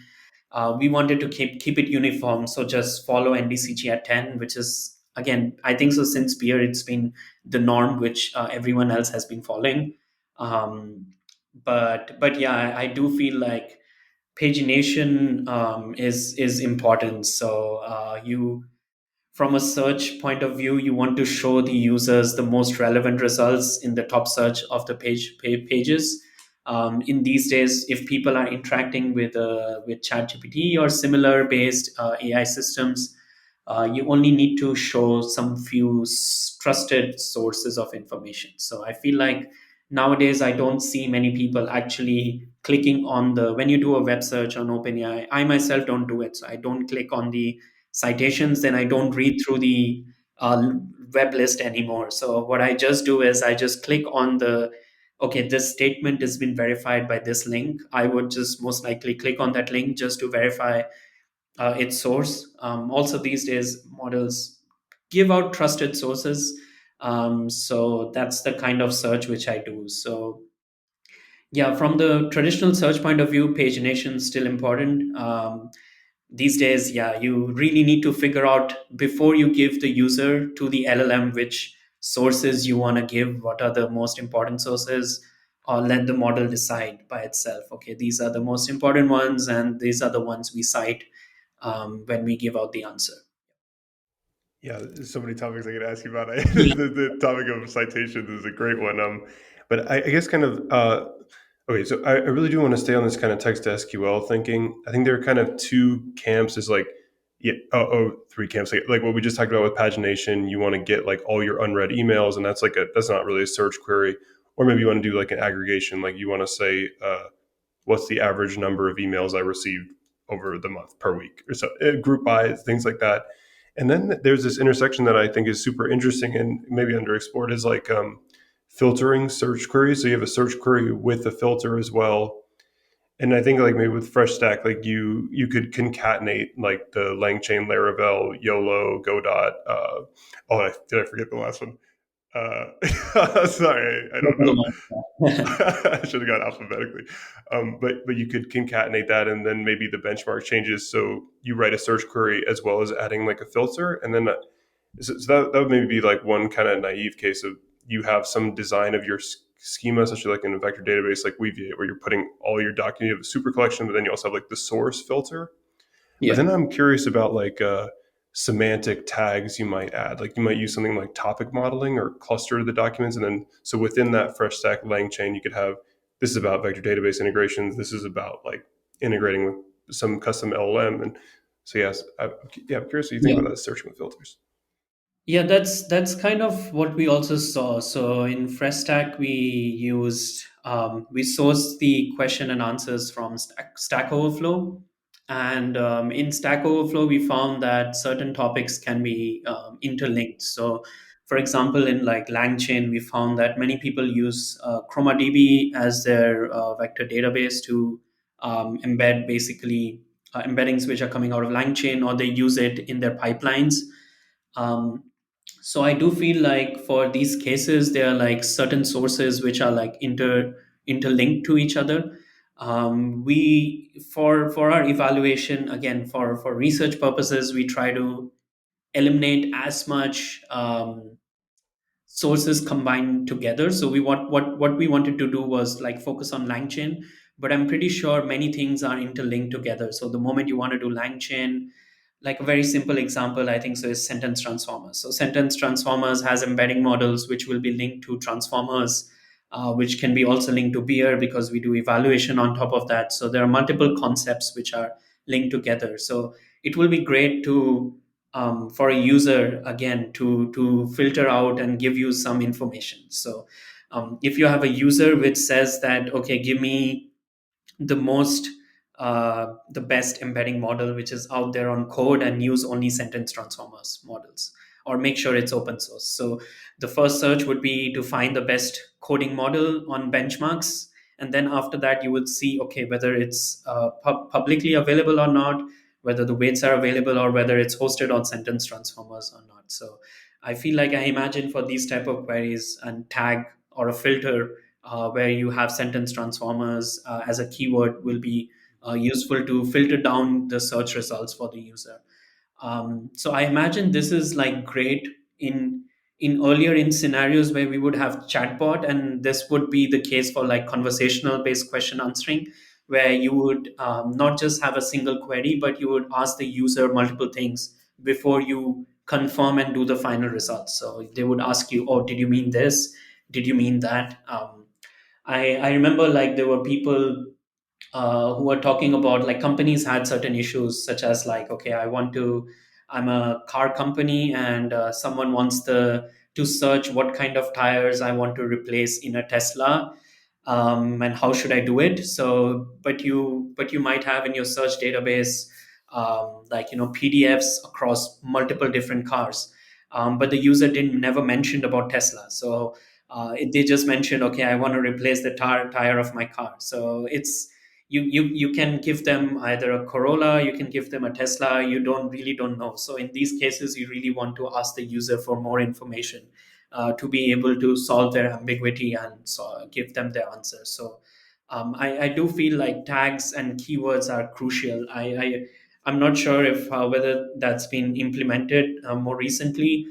We wanted to keep it uniform, so just follow NDCG at 10, which is again I think so since beer it's been the norm which everyone else has been following. Um, but yeah, I do feel like pagination is important. So you from a search point of view, you want to show the users the most relevant results in the top search of the pages. In these days, if people are interacting with ChatGPT or similar based AI systems, you only need to show some few trusted sources of information. So I feel like nowadays I don't see many people actually clicking on the when you do a web search on OpenAI. I myself don't do it, so I don't click on the citations, then I don't read through the web list anymore. So what I just do is I just click on the okay, this statement has been verified by this link. I would just most likely click on that link just to verify its source. Also, these days, models give out trusted sources. So that's the kind of search which I do. So yeah, from the traditional search point of view, pagination is still important. These days, yeah, you really need to figure out before you give the user to the LLM which sources you want to give, what are the most important sources, or let the model decide by itself. Okay, these are the most important ones, and these are the ones we cite when we give out the answer. Yeah, there's so many topics I could ask you about. Yeah. The topic of citations is a great one. But I guess kind of okay. So I really do want to stay on this kind of text to SQL thinking. I think there are kind of two camps. Is like yeah, three camps. Like what we just talked about with pagination. You want to get like all your unread emails, and that's not really a search query. Or maybe you want to do like an aggregation. Like you want to say what's the average number of emails I received over the month per week, or so group by things like that. And then there's this intersection that I think is super interesting and maybe underexplored is like filtering search queries. So you have a search query with a filter as well. And I think like maybe with FreshStack, like you could concatenate like the LangChain, Laravel, YOLO, Godot. Did I forget the last one? Sorry, I don't know. I should have gone alphabetically. But you could concatenate that, and then maybe the benchmark changes. So you write a search query as well as adding like a filter, and then that would maybe be like one kind of naive case of you have some design of your schema, especially like in a vector database like Weaviate, where you're putting all your document, you have a super collection, but then you also have like the source filter. But Yeah. then I'm curious about like semantic tags you might add. Like you might use something like topic modeling or cluster to the documents. And then, so within that fresh stack lang chain, you could have this is about vector database integrations. This is about like integrating with some custom LLM. And so, I'm curious what you think Yeah. about that searching with filters. Yeah, that's kind of what we also saw. So in FreshStack, we sourced the question and answers from Stack Overflow, and in Stack Overflow, we found that certain topics can be interlinked. So, for example, in like LangChain, we found that many people use ChromaDB as their vector database to embed basically embeddings which are coming out of LangChain, or they use it in their pipelines. Um, so I do feel like for these cases there are like certain sources which are like interlinked to each other. We for our evaluation, again, for research purposes, we try to eliminate as much sources combined together. So we want what we wanted to do was like focus on LangChain, but I'm pretty sure many things are interlinked together. So the moment you want to do LangChain, like a very simple example, I think so, is sentence transformers. So sentence transformers has embedding models which will be linked to transformers, which can be also linked to BEIR because we do evaluation on top of that. So there are multiple concepts which are linked together. So it will be great to for a user again to filter out and give you some information. So if you have a user which says that, okay, give me the most the best embedding model which is out there on code and use only sentence transformers models, or make sure it's open source. So the first search would be to find the best coding model on benchmarks, and then after that you would see, okay, whether it's publicly available or not, whether the weights are available, or whether it's hosted on sentence transformers or not. So I feel like, I imagine for these type of queries, and tag or a filter where you have sentence transformers as a keyword will be useful to filter down the search results for the user. So I imagine this is like great in earlier in scenarios where we would have chatbot, and this would be the case for like conversational based question answering, where you would not just have a single query, but you would ask the user multiple things before you confirm and do the final results. So they would ask you, oh, did you mean this? Did you mean that? I remember like there were people who were talking about like companies had certain issues such as like, okay, I'm a car company, and someone wants the to search what kind of tires I want to replace in a Tesla, and how should I do it. So but you might have in your search database like, PDFs across multiple different cars, but the user didn't never mentioned about Tesla. So they just mentioned, okay, I want to replace the tire of my car. So it's you can give them either a Corolla, you can give them a Tesla, you don't know. So in these cases you really want to ask the user for more information to be able to solve their ambiguity and so give them their answer. So I do feel like tags and keywords are crucial. I'm not sure if whether that's been implemented more recently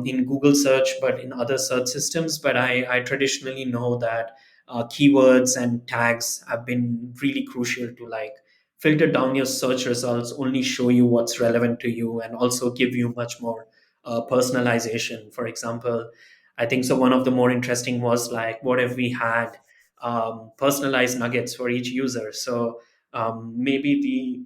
in Google search, but in other search systems. But I traditionally know that keywords and tags have been really crucial to like filter down your search results, only show you what's relevant to you, and also give you much more personalization. For example, I think so one of the more interesting was like, what if we had personalized nuggets for each user? So maybe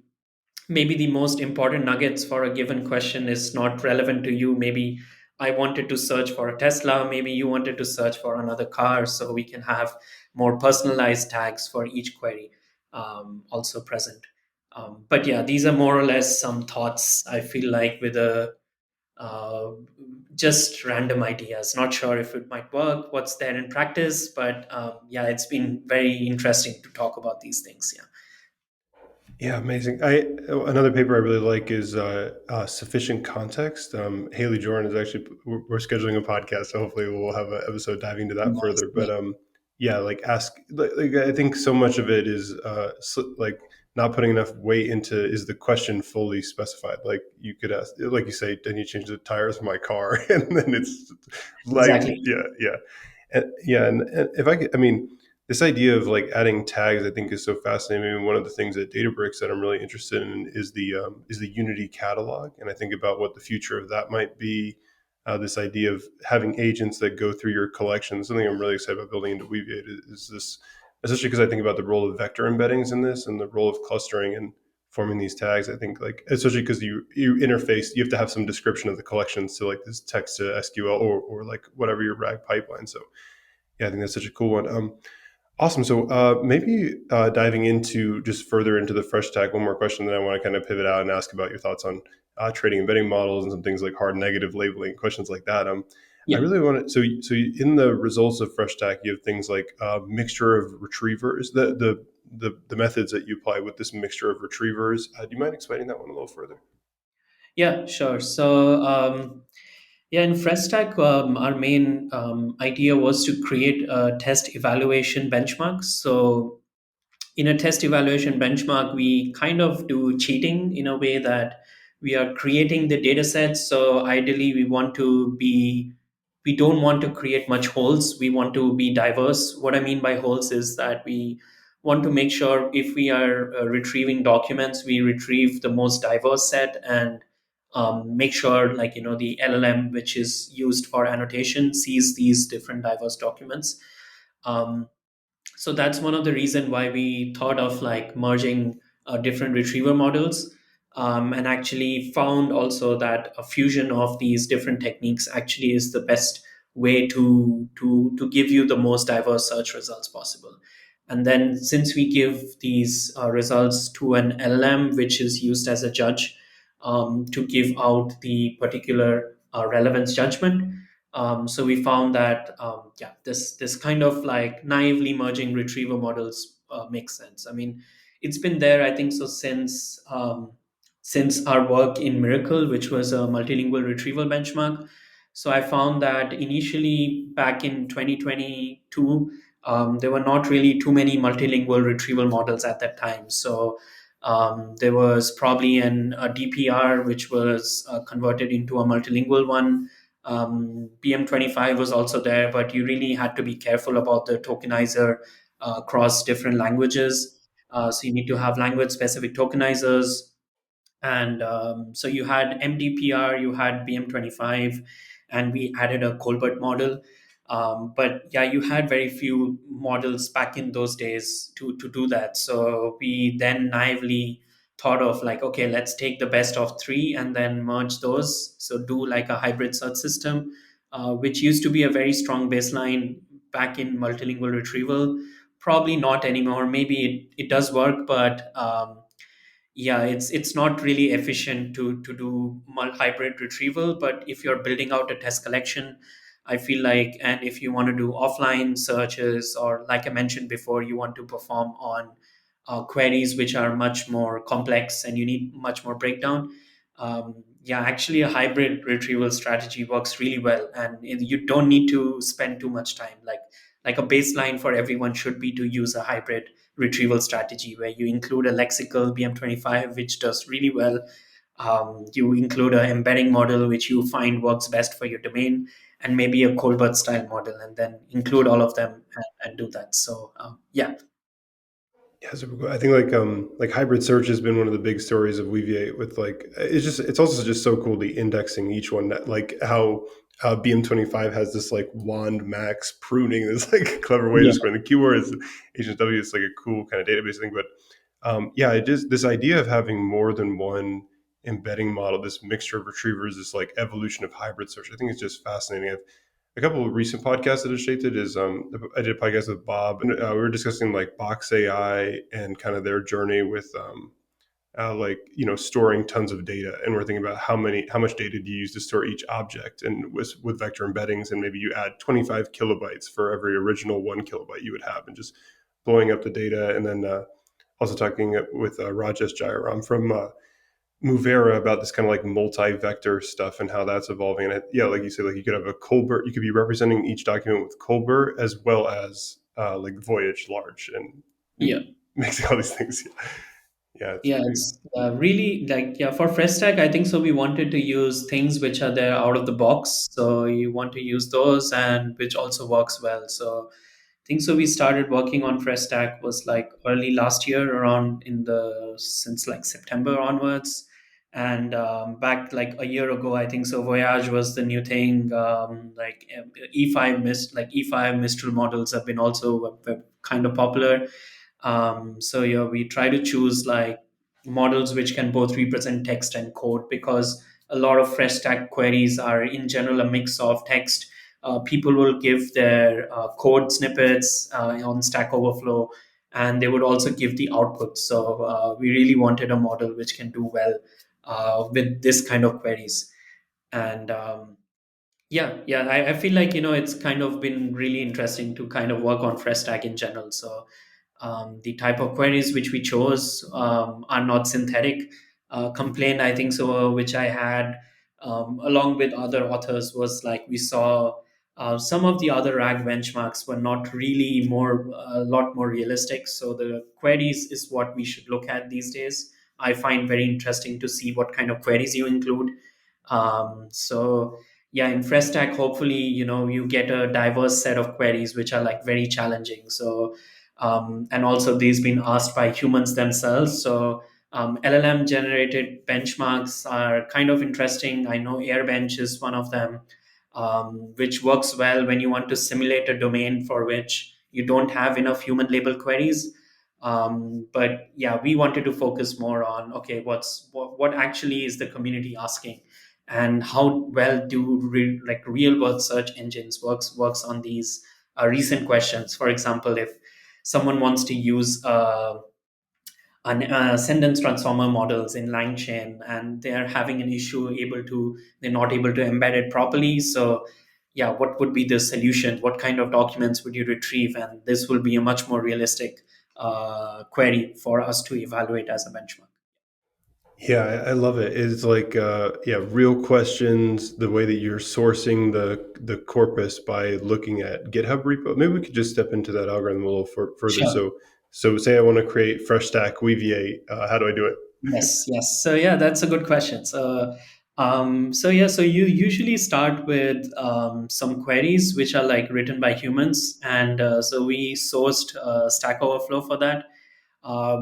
the most important nuggets for a given question is not relevant to you. Maybe I wanted to search for a Tesla, maybe you wanted to search for another car, so we can have more personalized tags for each query also present. But yeah, these are more or less some thoughts, I feel like, with a uh, just random ideas. Not sure if it might work, what's there in practice, but yeah, it's been very interesting to talk about these things. Yeah. Yeah, amazing. I Another paper I really like is sufficient context. Haley Jordan is actually we're scheduling a podcast, so hopefully we'll have an episode diving into that Nice. further. But yeah, like ask like I think so much of it is like not putting enough weight into is the question fully specified. Like you could ask, like you say, then you change the tires of my car, and then it's like Exactly. and if I could, I mean this idea of like adding tags, I think, is so fascinating. I mean, one of the things at Databricks that I'm really interested in is the Unity catalog, and I think about what the future of that might be. This idea of having agents that go through your collection. Something I'm really excited about building into Weaviate is this, especially because I think about the role of vector embeddings in this and the role of clustering and forming these tags. I think like especially because you interface, you have to have some description of the collections to like this text to SQL or like whatever your RAG pipeline. So yeah, I think that's such a cool one. Awesome. So maybe diving into just further into the FreshStack, one more question that I want to kind of pivot out and ask about your thoughts on trading embedding models and some things like hard negative labeling, questions like that. I Yeah. really want to. In the results of FreshStack, you have things like mixture of retrievers, the methods that you apply with this mixture of retrievers. Do you mind explaining that one a little further? Yeah, sure. So, yeah, in FreshStack, our main idea was to create a test evaluation benchmark. So, in a test evaluation benchmark, we kind of do cheating in a way that we are creating the data sets. So, ideally, we want to be we don't want to create much holes. We want to be diverse. What I mean by holes is that we want to make sure if we are retrieving documents, we retrieve the most diverse set, and make sure, like, the LLM which is used for annotation sees these different diverse documents. um, so that's one of the reason why we thought of like merging different retriever models, and actually found also that a fusion of these different techniques actually is the best way to give you the most diverse search results possible. And then since we give these results to an LLM which is used as a judge, to give out the particular relevance judgment, so we found that this kind of like naively merging retriever models makes sense. I mean, it's been there, I think so, since our work in Miracle, which was a multilingual retrieval benchmark. So I found that initially back in 2022, there were not really too many multilingual retrieval models at that time. So there was probably a DPR which was converted into a multilingual one. BM25 was also there, but you really had to be careful about the tokenizer across different languages. So you need to have language specific tokenizers. And so you had MDPR, you had BM25, and we added a Colbert model. But yeah, you had very few models back in those days to do that. So we then naively thought of like, okay, let's take the best of three and then merge those. So do like a hybrid search system, which used to be a very strong baseline back in multilingual retrieval. Probably not anymore. Maybe it does work, but yeah, it's not really efficient to do hybrid retrieval. But if you're building out a test collection, I feel like, and if you want to do offline searches, or like I mentioned before, you want to perform on queries which are much more complex and you need much more breakdown, yeah, actually a hybrid retrieval strategy works really well, and you don't need to spend too much time. Like a baseline for everyone should be to use a hybrid retrieval strategy where you include a lexical BM25, which does really well. You include an embedding model, which you find works best for your domain, and maybe a Colbert style model, and then include all of them and do that. So, yeah. Yeah, super cool. I think like hybrid search has been one of the big stories of Weaviate with like it's also just so cool the indexing each one, like how BM25 has this like wand max pruning, this like clever way to Yeah. square the keywords. HW is like a cool kind of database thing, but yeah, it is this idea of having more than one embedding model, this mixture of retrievers, this like evolution of hybrid search. I think it's just fascinating. A couple of recent podcasts that have shaped it is I did a podcast with Bob, and we were discussing like Box AI and kind of their journey with like storing tons of data, and we're thinking about how much data do you use to store each object, and with vector embeddings, and maybe you add 25 kilobytes for every original 1 kilobyte you would have, and just blowing up the data, and then also talking with Rajesh Jayaram from Movera about this kind of like multi-vector stuff and how that's evolving. And yeah, like you said, like you could have a Colbert, you could be representing each document with Colbert as well as like Voyage large and Yeah. mixing all these things. Yeah, it's Yeah, pretty. it's really like, yeah, for FreshStack, I think so. We wanted to use things which are there out of the box. So you want to use those, and which also works well. So I think so. We started working on FreshStack was like early last year, around since like September onwards. And back like a year ago, I think so. Voyage was the new thing. Like E5 Mistral models have been also kind of popular. So yeah, we try to choose like models which can both represent text and code, because a lot of fresh stack queries are in general a mix of text. People will give their code snippets on Stack Overflow, and they would also give the output. So we really wanted a model which can do well with this kind of queries. And yeah, I feel like it's kind of been really interesting to kind of work on fresh stack in general. So the type of queries which we chose are not synthetic. Complaint, I think so, which I had along with other authors, was like we saw some of the other RAG benchmarks were not really a lot more realistic. So the queries is what we should look at these days. I find very interesting to see what kind of queries you include. So yeah, in FreshStack, hopefully, you get a diverse set of queries which are like very challenging. So, and also these been asked by humans themselves. So, LLM generated benchmarks are kind of interesting. I know Airbench is one of them, which works well when you want to simulate a domain for which you don't have enough human label queries. But yeah, we wanted to focus more on, okay, what actually is the community asking, and how well do like real world search engines works on these recent questions. For example, if someone wants to use sentence transformer models in LangChain, and they're having an issue, they're not able to embed it properly. So yeah, what would be the solution? What kind of documents would you retrieve? And this will be a much more realistic query for us to evaluate as a benchmark. Yeah, I love it. It's like yeah, real questions, the way that you're sourcing the corpus by looking at GitHub repo. Maybe we could just step into that algorithm a little further. Sure. So say I want to create FreshStack Weaviate. How do I do it? Yes, yes. So yeah, that's a good question. So you usually start with some queries which are like written by humans, and so we sourced Stack Overflow for that.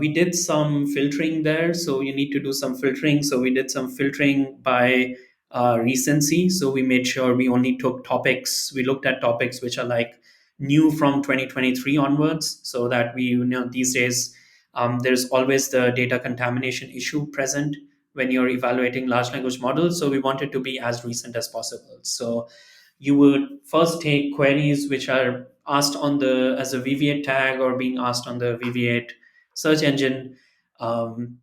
We did some filtering there, so you need to do some filtering. So we did some filtering by recency. So we made sure we only took topics. We looked at topics which are like new from 2023 onwards, so that these days there's always the data contamination issue present when you're evaluating large language models. So we wanted to be as recent as possible. So you would first take queries which are asked on the as a Weaviate tag or being asked on the Weaviate search engine. Um,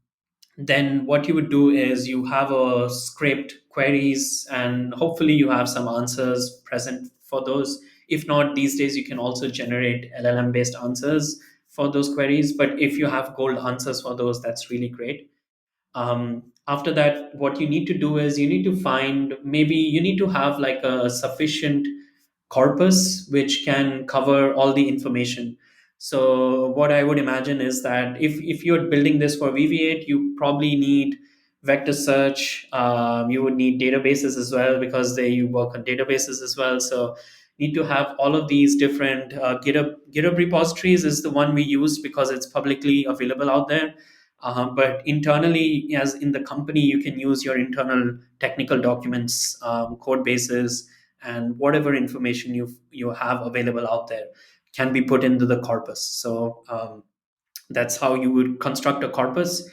then what you would do is you have a scraped queries, and hopefully you have some answers present for those. If not, these days you can also generate LLM based answers for those queries. But if you have gold answers for those, that's really great. After that, what you need to do is you need to find, maybe you need to have like a sufficient corpus which can cover all the information. So what I would imagine is that if you're building this for VV8, you probably need vector search. You would need databases as well, because you work on databases as well. So need to have all of these different GitHub repositories is the one we use because it's publicly available out there. But internally, as in the company, you can use your internal technical documents, code bases, and whatever information you have available out there can be put into the corpus. So that's how you would construct a corpus.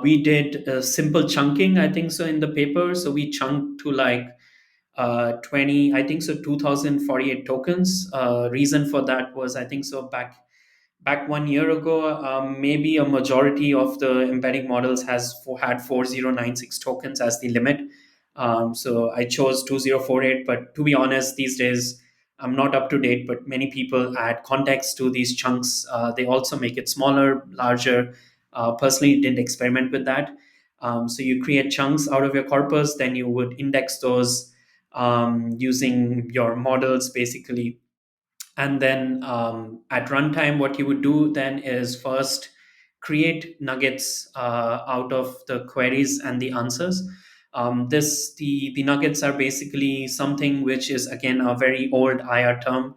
We did simple chunking, I think so, in the paper. So we chunked to like 20, I think so, 2048 tokens. Reason for that was, I think so, back 1 year ago, maybe a majority of the embedding models had 4096 tokens as the limit. So I chose 2048, but to be honest, these days I'm not up to date, but many people add context to these chunks. They also make it smaller, larger. Personally, didn't experiment with that. So you create chunks out of your corpus, then you would index those using your models basically. And then at runtime, what you would do then is first create nuggets out of the queries and the answers. The nuggets are basically something which is again a very old IR term.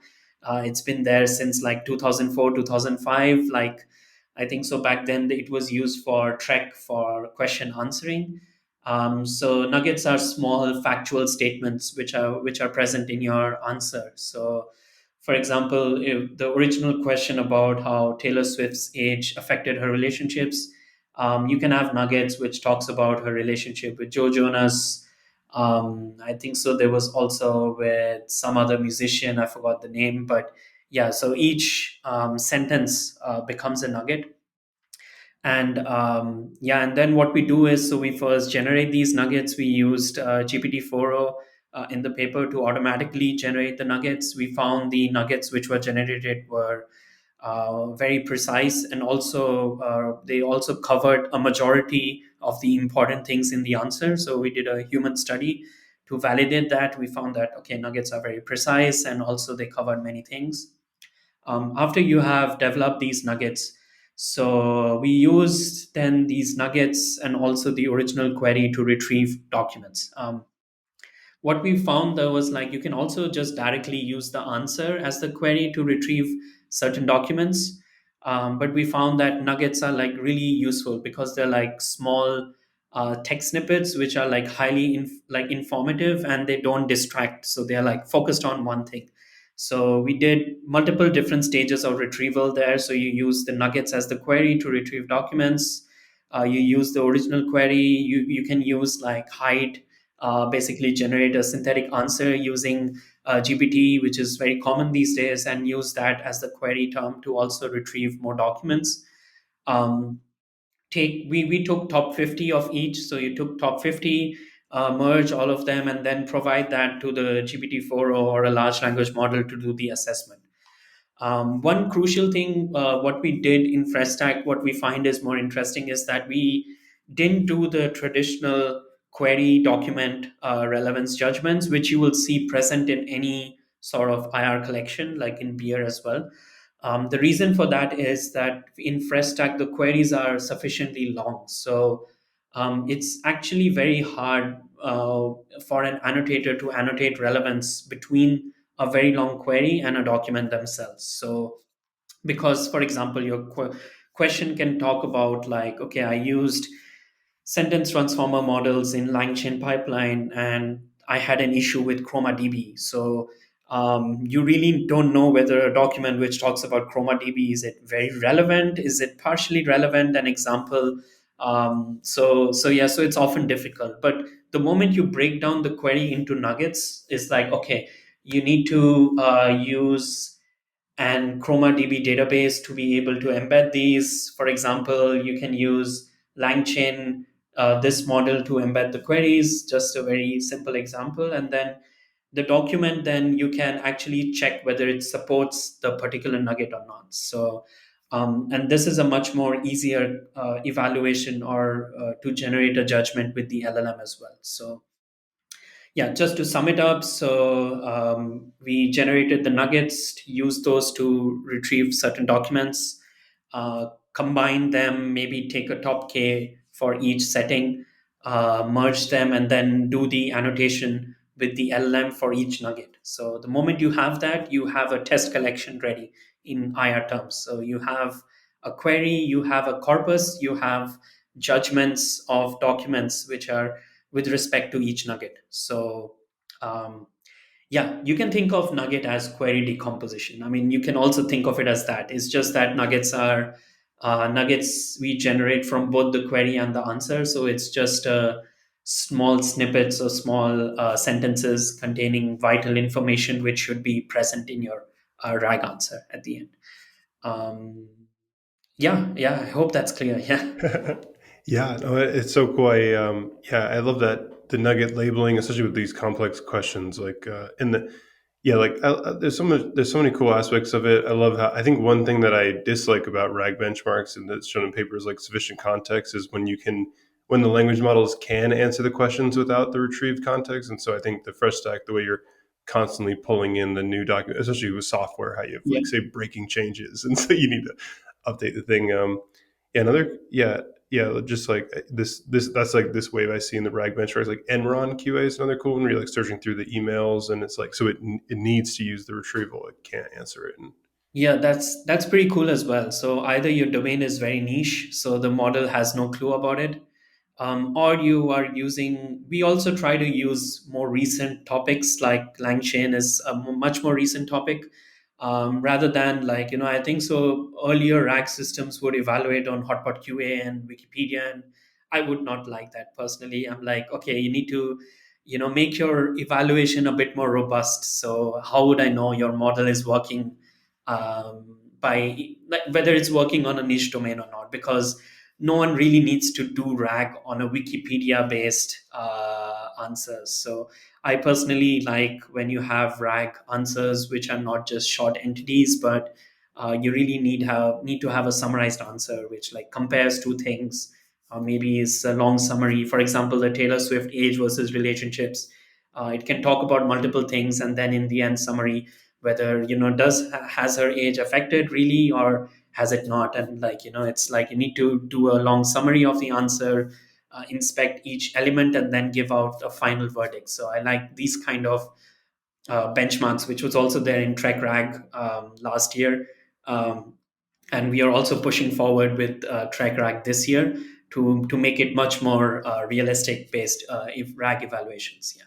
It's been there since like 2004, 2005. Like I think so back then it was used for TREC, for question answering. So nuggets are small factual statements which are present in your answer. So for example, if the original question about how Taylor Swift's age affected her relationships, you can have nuggets which talks about her relationship with Joe Jonas. I think so. There was also with some other musician. I forgot the name, but yeah. So each sentence becomes a nugget, and yeah, and then what we do is, so we first generate these nuggets. We used GPT-4o in the paper to automatically generate the nuggets. We found the nuggets which were generated were very precise, and also they also covered a majority of the important things in the answer. So we did a human study to validate that. We found that okay, nuggets are very precise, and also they covered many things. After you have developed these nuggets, so we used then these nuggets and also the original query to retrieve documents. What we found though was like you can also just directly use the answer as the query to retrieve certain documents. But we found that nuggets are like really useful because they're like small text snippets which are like highly like informative, and they don't distract, so they're like focused on one thing. So we did multiple different stages of retrieval there. So you use the nuggets as the query to retrieve documents. You use the original query. You can use like hide, basically generate a synthetic answer using GPT, which is very common these days, and use that as the query term to also retrieve more documents. Um, we took top 50 of each, so you took top 50, merge all of them, and then provide that to the GPT-4 or a large language model to do the assessment. One crucial thing, what we did in FreshStack, what we find is more interesting, is that we didn't do the traditional query document relevance judgments, which you will see present in any sort of IR collection, like in BEIR as well. The reason for that is that in FreshStack, the queries are sufficiently long. So it's actually very hard for an annotator to annotate relevance between a very long query and a document themselves. So, because, for example, your question can talk about, like, okay, I used sentence transformer models in LangChain pipeline, and I had an issue with ChromaDB. So you really don't know whether a document which talks about ChromaDB, is it very relevant? Is it partially relevant? An example. So it's often difficult. But the moment you break down the query into nuggets, it's like, okay, you need to use and ChromaDB database to be able to embed these. For example, you can use LangChain, this model, to embed the queries, just a very simple example. And then the document, then you can actually check whether it supports the particular nugget or not. So, and this is a much more easier evaluation, or to generate a judgment with the LLM as well. So yeah, just to sum it up, so we generated the nuggets, used those to retrieve certain documents, combine them, maybe take a top K for each setting, merge them, and then do the annotation with the LLM for each nugget. So the moment you have that, you have a test collection ready in IR terms. So you have a query, you have a corpus, you have judgments of documents which are with respect to each nugget. So, um, yeah, you can think of nugget as query decomposition. I mean, you can also think of it as that. It's just that nuggets are nuggets we generate from both the query and the answer. So it's just small snippets or small sentences containing vital information which should be present in your RAG answer at the end. Um, yeah, I hope that's clear. Yeah. Yeah, no, it's so cool. I love that the nugget labeling, especially with these complex questions. Like, in the yeah, like there's so many cool aspects of it. I love how I think one thing that I dislike about RAG benchmarks and that's shown in papers like sufficient context is when the language models can answer the questions without the retrieved context. And so I think the fresh stack, the way you're constantly pulling in the new document, especially with software, how you have Yeah. like say breaking changes, and so you need to update the thing. Yeah, another yeah, just like this that's like this wave I see in the RAG benchmarks, like Enron QA is another cool one where you're like searching through the emails and it's like so it needs to use the retrieval, it can't answer it. And Yeah, that's pretty cool as well. So either your domain is very niche, so the model has no clue about it, or you are using. We also try to use more recent topics, like LangChain is a much more recent topic, rather than, like, I think so. Earlier RAG systems would evaluate on Hotpot QA and Wikipedia, and I would not like that personally. I'm like, okay, you need to, make your evaluation a bit more robust. So how would I know your model is working? By, like, whether it's working on a niche domain or not, because no one really needs to do RAG on a Wikipedia based answers. So I personally like when you have RAG answers which are not just short entities, but you really need to have a summarized answer which, like, compares two things, or maybe is a long summary. For example, the Taylor Swift age versus relationships. It can talk about multiple things, and then in the end summary, whether, does has her age affected really, or has it not. And, like, it's like you need to do a long summary of the answer, inspect each element and then give out a final verdict. So I like these kind of benchmarks, which was also there in TREC-RAG last year. Um, and we are also pushing forward with TREC-RAG this year to make it much more realistic based RAG evaluations. Yeah.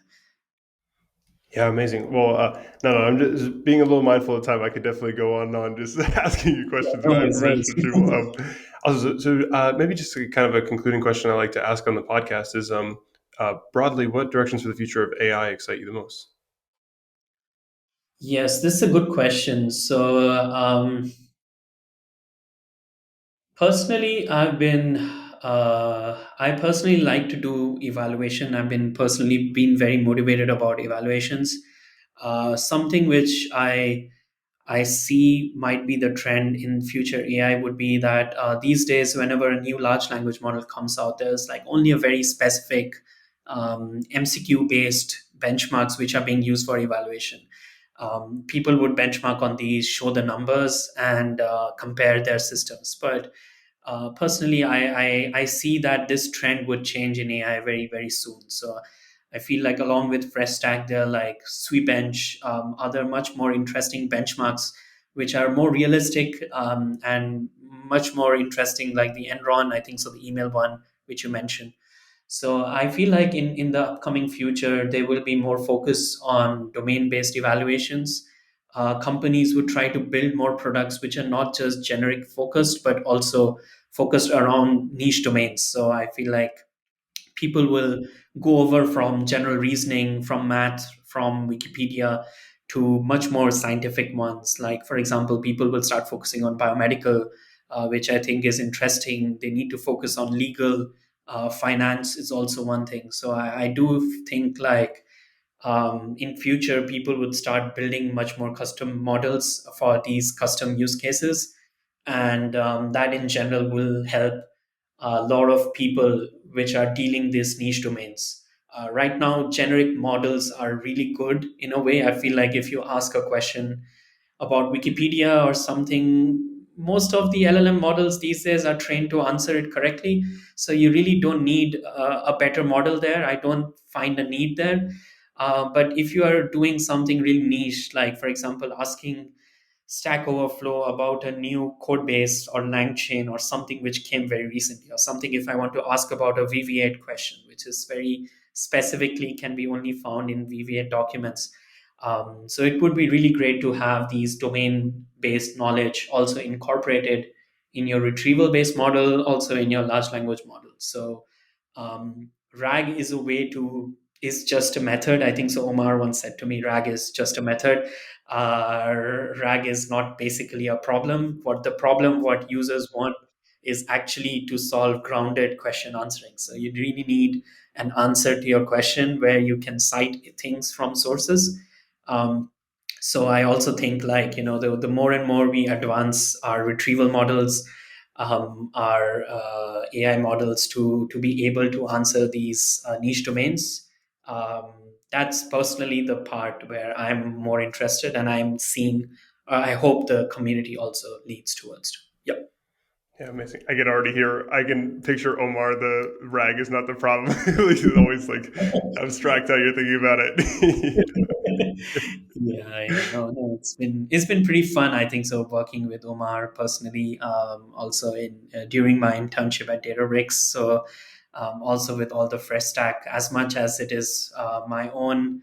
Yeah, amazing. Well, no, I'm just being a little mindful of time. I could definitely go on and on just asking you questions No about worries, no information worries. retrieval. Also, maybe just a kind of a concluding question I like to ask on the podcast is, broadly, what directions for the future of AI excite you the most? Yes, this is a good question. So, personally, I personally like to do evaluation. I've been personally been very motivated about evaluations. Something which I see might be the trend in future AI would be that these days, whenever a new large language model comes out, there's like only a very specific MCQ based benchmarks which are being used for evaluation. People would benchmark on these, show the numbers, and compare their systems. But personally, I see that this trend would change in AI very, very soon. So I feel like along with FreshStack, there are like SweBench, other much more interesting benchmarks, which are more realistic and much more interesting, like the Enron, I think so, the email one, which you mentioned. So I feel like in the upcoming future, there will be more focus on domain-based evaluations. Companies would try to build more products which are not just generic focused, but also focused around niche domains. So I feel like people will go over from general reasoning, from math, from Wikipedia to much more scientific ones. Like, for example, people will start focusing on biomedical, which I think is interesting. They need to focus on legal, finance is also one thing. So I do think like in future people would start building much more custom models for these custom use cases, and that in general will help a lot of people which are dealing these niche domains. Right now, generic models are really good in a way. I feel like if you ask a question about Wikipedia or something, most of the LLM models these days are trained to answer it correctly. So you really don't need a better model there. I don't find a need there. But if you are doing something really niche, like for example, asking Stack Overflow about a new code base or LangChain or something which came very recently, or something if I want to ask about a Weaviate question, which is very specifically can be only found in Weaviate documents. So it would be really great to have these domain based knowledge also incorporated in your retrieval based model, also in your large language model. So RAG is a way to is just a method. I think so. Omar once said to me, RAG is just a method. RAG is not basically a problem. What users want is actually to solve grounded question answering. So you really need an answer to your question where you can cite things from sources. Um, so I also think like the more and more we advance our retrieval models, our AI models to be able to answer these niche domains. Um, that's personally the part where I'm more interested, and I'm seeing. I hope the community also leads towards. Yep. Yeah, amazing. I can already hear, I can picture Omar, the rag is not the problem. He's always like abstract how you're thinking about it. Yeah, no, it's been pretty fun. I think so, working with Omar personally, also in during my internship at Databricks. So, also with all the FreshStack, as much as it is my own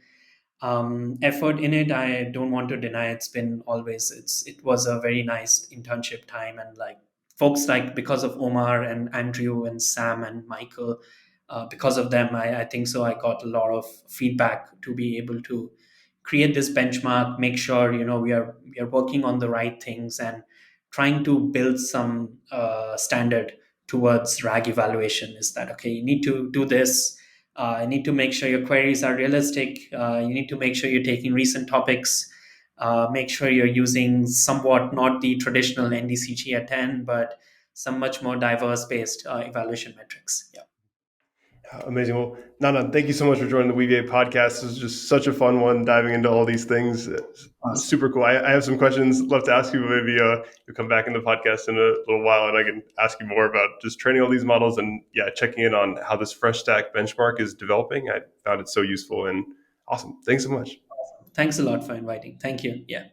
effort in it, I don't want to deny it's been always it was a very nice internship time, and like folks like because of Omar and Andrew and Sam and Michael, because of them, I think so I got a lot of feedback to be able to create this benchmark, make sure we are working on the right things and trying to build some standard towards RAG evaluation. Is that okay? You need to do this. You need to make sure your queries are realistic. You need to make sure you're taking recent topics. Make sure you're using somewhat not the traditional NDCG at 10, but some much more diverse based evaluation metrics. Yeah. Amazing. Well, Nana, thank you so much for joining the Weaviate podcast. This was just such a fun one, diving into all these things. It's Awesome. super cool. I have some questions love to ask you, but maybe you'll come back in the podcast in a little while and I can ask you more about just training all these models and yeah, checking in on how this FreshStack benchmark is developing. I found it so useful and awesome. Thanks so much. Thanks a lot for inviting. Thank you. Yeah.